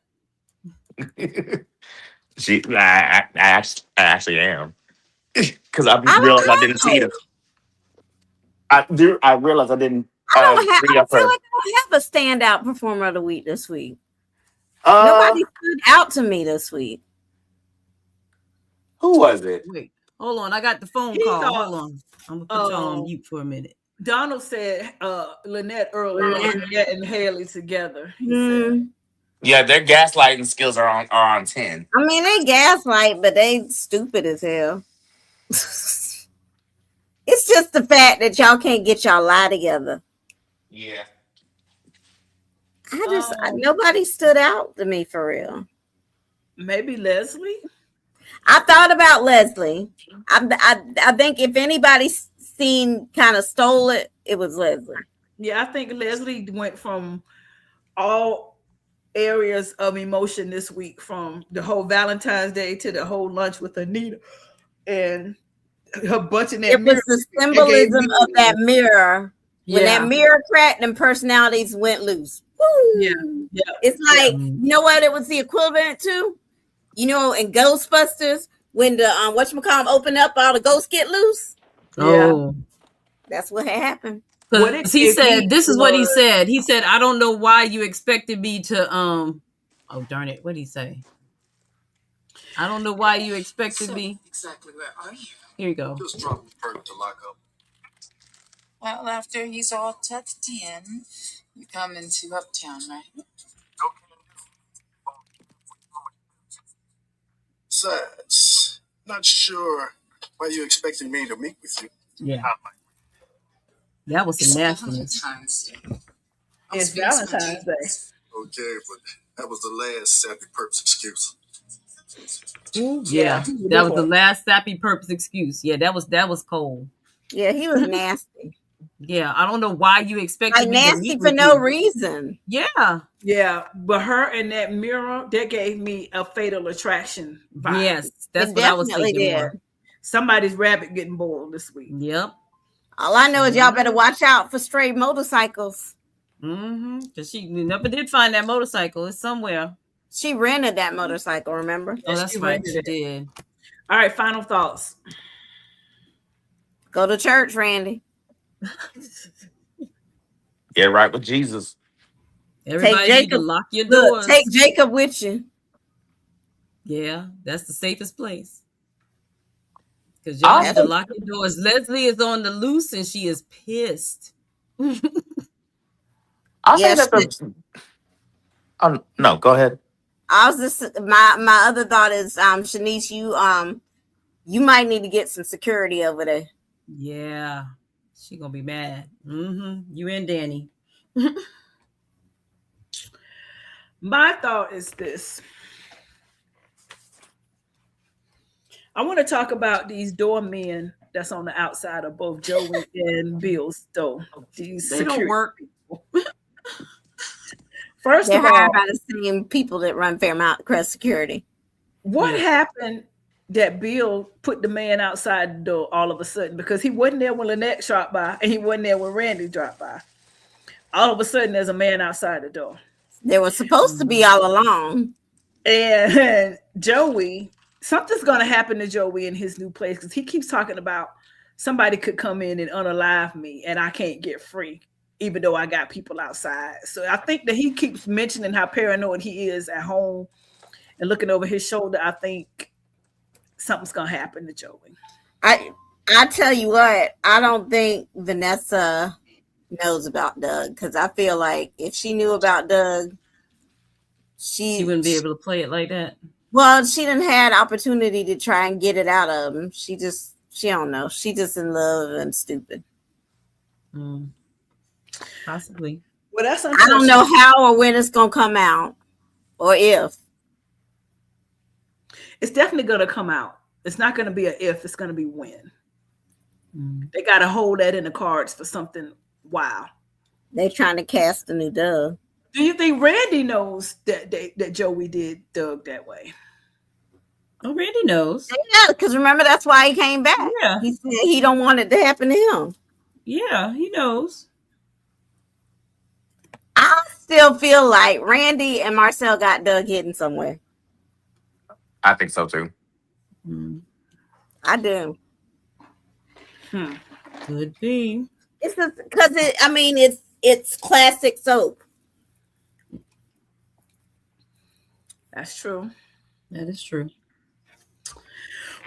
I actually am. Because I realized I didn't see it. I realized I didn't. I feel like her. I don't have a standout performer of the week this week. Nobody stood out to me this week. Who was it? Wait, hold on. I got the phone He call. thought- Hold on. I'm gonna put y'all on mute for a minute. Donald said Lynette earlier, Lynette and Haley together. He said. Yeah, their gaslighting skills are on 10. I mean, they gaslight, but they stupid as hell. It's just the fact that y'all can't get y'all lie together. Yeah. Nobody stood out to me for real. Maybe Leslie. I thought about Leslie. I think if anybody kind of stole it, it was Leslie. Yeah, I think Leslie went from all areas of emotion this week, from the whole Valentine's Day to the whole lunch with Anita and her bunching that. It was the symbolism of that mirror. When that mirror cracked and personalities went loose. Woo! Yeah. It's like, you know what it was the equivalent to? You know, in Ghostbusters, when the whatchamacallit opened up, all the ghosts get loose. Oh. That's what had happened. He said, this is what he said. He said, I don't know why you expected me to oh darn it. What did he say? I don't know why you expected me. Exactly where are you? Here you go. Just drop Bert to lock up. Well, after he's all tucked in, you come into Uptown, right? Besides, not sure why you expecting me to meet with you. Yeah. That was some nastiness. It's Valentine's Day. Okay, but that was the last sappy purpose excuse. Yeah, that was the last sappy purpose excuse. Yeah, that was cold. Yeah, he was nasty. Yeah, I don't know why you expected me nasty to meet for with no you. reason. Yeah, but her and that mirror, that gave me a Fatal Attraction vibe. Yes, that's what I was thinking. More. Somebody's rabbit getting boiled this week. Yep. All I know is y'all better watch out for stray motorcycles. Because she never did find that motorcycle. It's somewhere. She rented that motorcycle, remember? Oh, that's right. She did. All right, final thoughts. Go to church, Randy. Get right with Jesus. Everybody need to lock your doors. Take Jacob with you. Yeah, that's the safest place. Because y'all need to lock your doors. Leslie is on the loose and she is pissed. I'll say that no, go ahead. I was just my other thought is Shanice, you might need to get some security over there. Yeah, she gonna be mad. You and Danny. My thought is this. I want to talk about these doormen that's on the outside of both Joey and Bill's door. They don't work. First They're of all, hired by the same people that run Fairmount Crest Security. What happened that Bill put the man outside the door all of a sudden? Because he wasn't there when Lynette dropped by, and he wasn't there when Randy dropped by. All of a sudden, there's a man outside the door. They were supposed to be all along. And Joey, something's going to happen to Joey in his new place because he keeps talking about somebody could come in and unalive me and I can't get free, even though I got people outside. So I think that he keeps mentioning how paranoid he is at home and looking over his shoulder. I think something's going to happen to Joey. I tell you what, I don't think Vanessa knows about Doug because I feel like if she knew about Doug, she wouldn't be able to play it like that. Well, she didn't had opportunity to try and get it out of him. She don't know. She just in love and stupid. Possibly. Well, that's I don't know how or when it's gonna come out, or if. It's definitely gonna come out. It's not gonna be a if. It's gonna be when. They gotta hold that in the cards for something. Wow. They're trying to cast a new Doug. Do you think Randy knows that Joey did Doug that way? Oh, Randy knows. Yeah, because remember that's why he came back. Yeah, he said he don't want it to happen to him. Yeah, he knows. I still feel like Randy and Marcel got Doug hidden somewhere. I think so too. I do. Could be. It's because it's classic soap. That's true. That is true.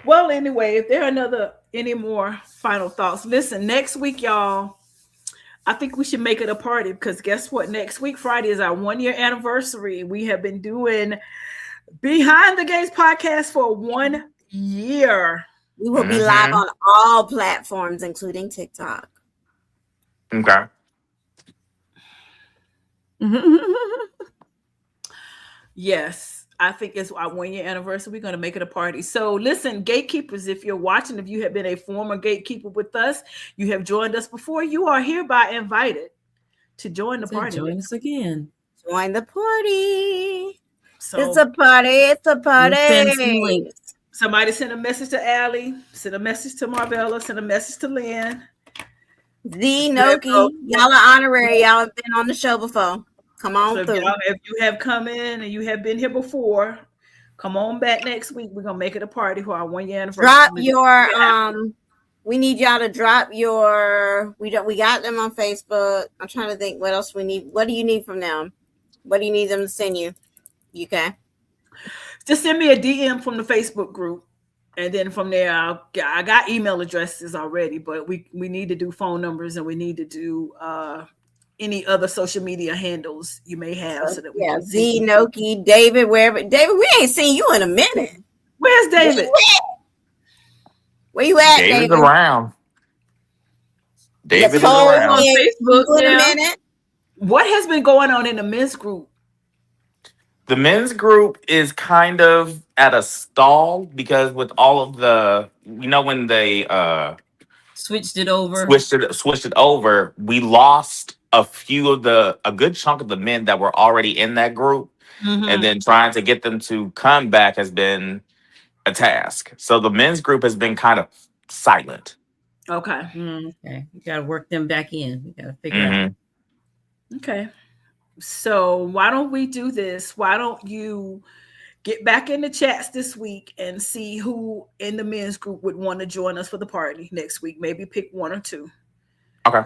Well, anyway, if there are any more final thoughts, listen, next week, y'all, I think we should make it a party because guess what? Next week, Friday, is our 1-year anniversary. We have been doing Behind the Games podcast for 1 year. We will be live on all platforms, including TikTok. Okay. Yes, I think it's our 1-year anniversary. We're going to make it a party. So listen, gatekeepers, if you're watching, if you have been a former gatekeeper with us, you have joined us before, you are hereby invited to join the party. Join us again. Join the party. So, it's a party. It's a party. Send some links. Somebody send a message to Allie, send a message to Marvella, send a message to Lynn. Z Noki, y'all are honorary. Y'all have been on the show before. Come on through. If you have come in and you have been here before, come on back next week. We're gonna make it a party for our 1-year anniversary. Drop your we need y'all to drop your we got them on Facebook. I'm trying to think what else we need. What do you need from them? What do you need them to send you? Okay. Just send me a DM from the Facebook group. And then from there, I got email addresses already, but we need to do phone numbers and we need to do any other social media handles you may have. So that we can Z Noki, David, wherever. David, we ain't seen you in a minute. Where's David? Where you at, David's David? Around. David is around. On Facebook in a minute. What has been going on in the men's group? The men's group is kind of at a stall because with all of the, when they switched it over, we lost a good chunk of the men that were already in that group, and then trying to get them to come back has been a task. So the men's group has been kind of silent. Okay. Okay. You got to work them back in. We got to figure out. Okay. So why don't we do this? Why don't you get back in the chats this week and see who in the men's group would want to join us for the party next week? Maybe pick one or two. Okay.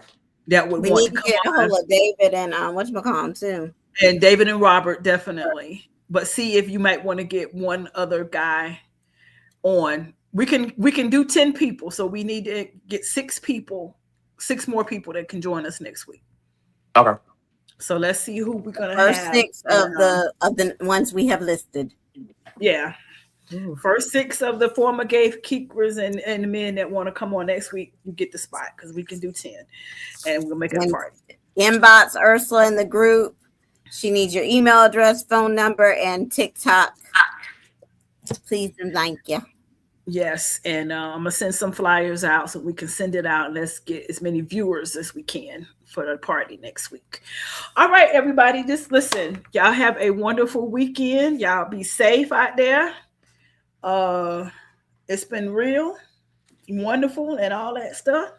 That would we want need to to come get a hold of David and whatchamacallit too. And David and Robert, definitely. But see if you might want to get one other guy on. We can do 10 people. So we need to get 6 more people that can join us next week. Okay. So let's see who we're gonna have. First 6 of the ones we have listed. Yeah. First 6 of the former gatekeepers and the men that want to come on next week, you get the spot because we can do 10, and we'll make it a party. Inbox Ursula in the group. She needs your email address, phone number, and TikTok. Please and thank you. Yes, and I'm gonna send some flyers out so we can send it out and let's get as many viewers as we can for the party next week. All right, everybody, just listen. Y'all have a wonderful weekend. Y'all be safe out there. It's been real, wonderful, and all that stuff.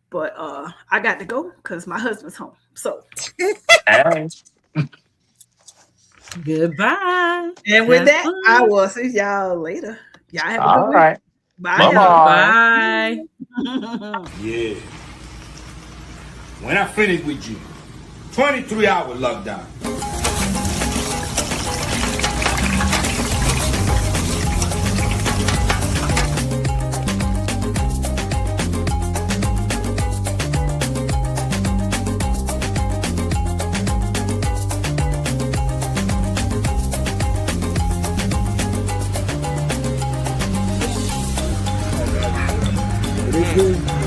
But I got to go because my husband's home. So goodbye. And with that, I will see y'all later. Y'all have a good week. Right. Bye. Bye. Yeah. When I finish with you, 23-hour lockdown.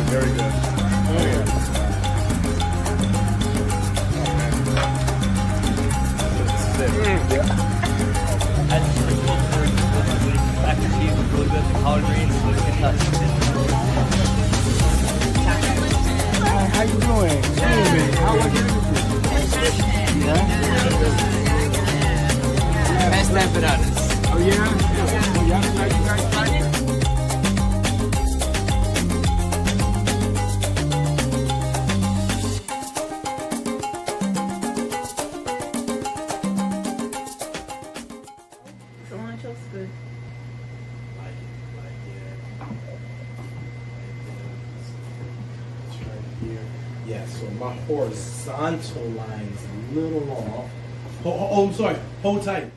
Very good. Oh yeah. How you doing? Hey, how are you? Best empanadas. Oh yeah? Oh, y'all like you guys like it? Yeah, so my horizontal line is a little off. Oh, I'm sorry. Hold tight.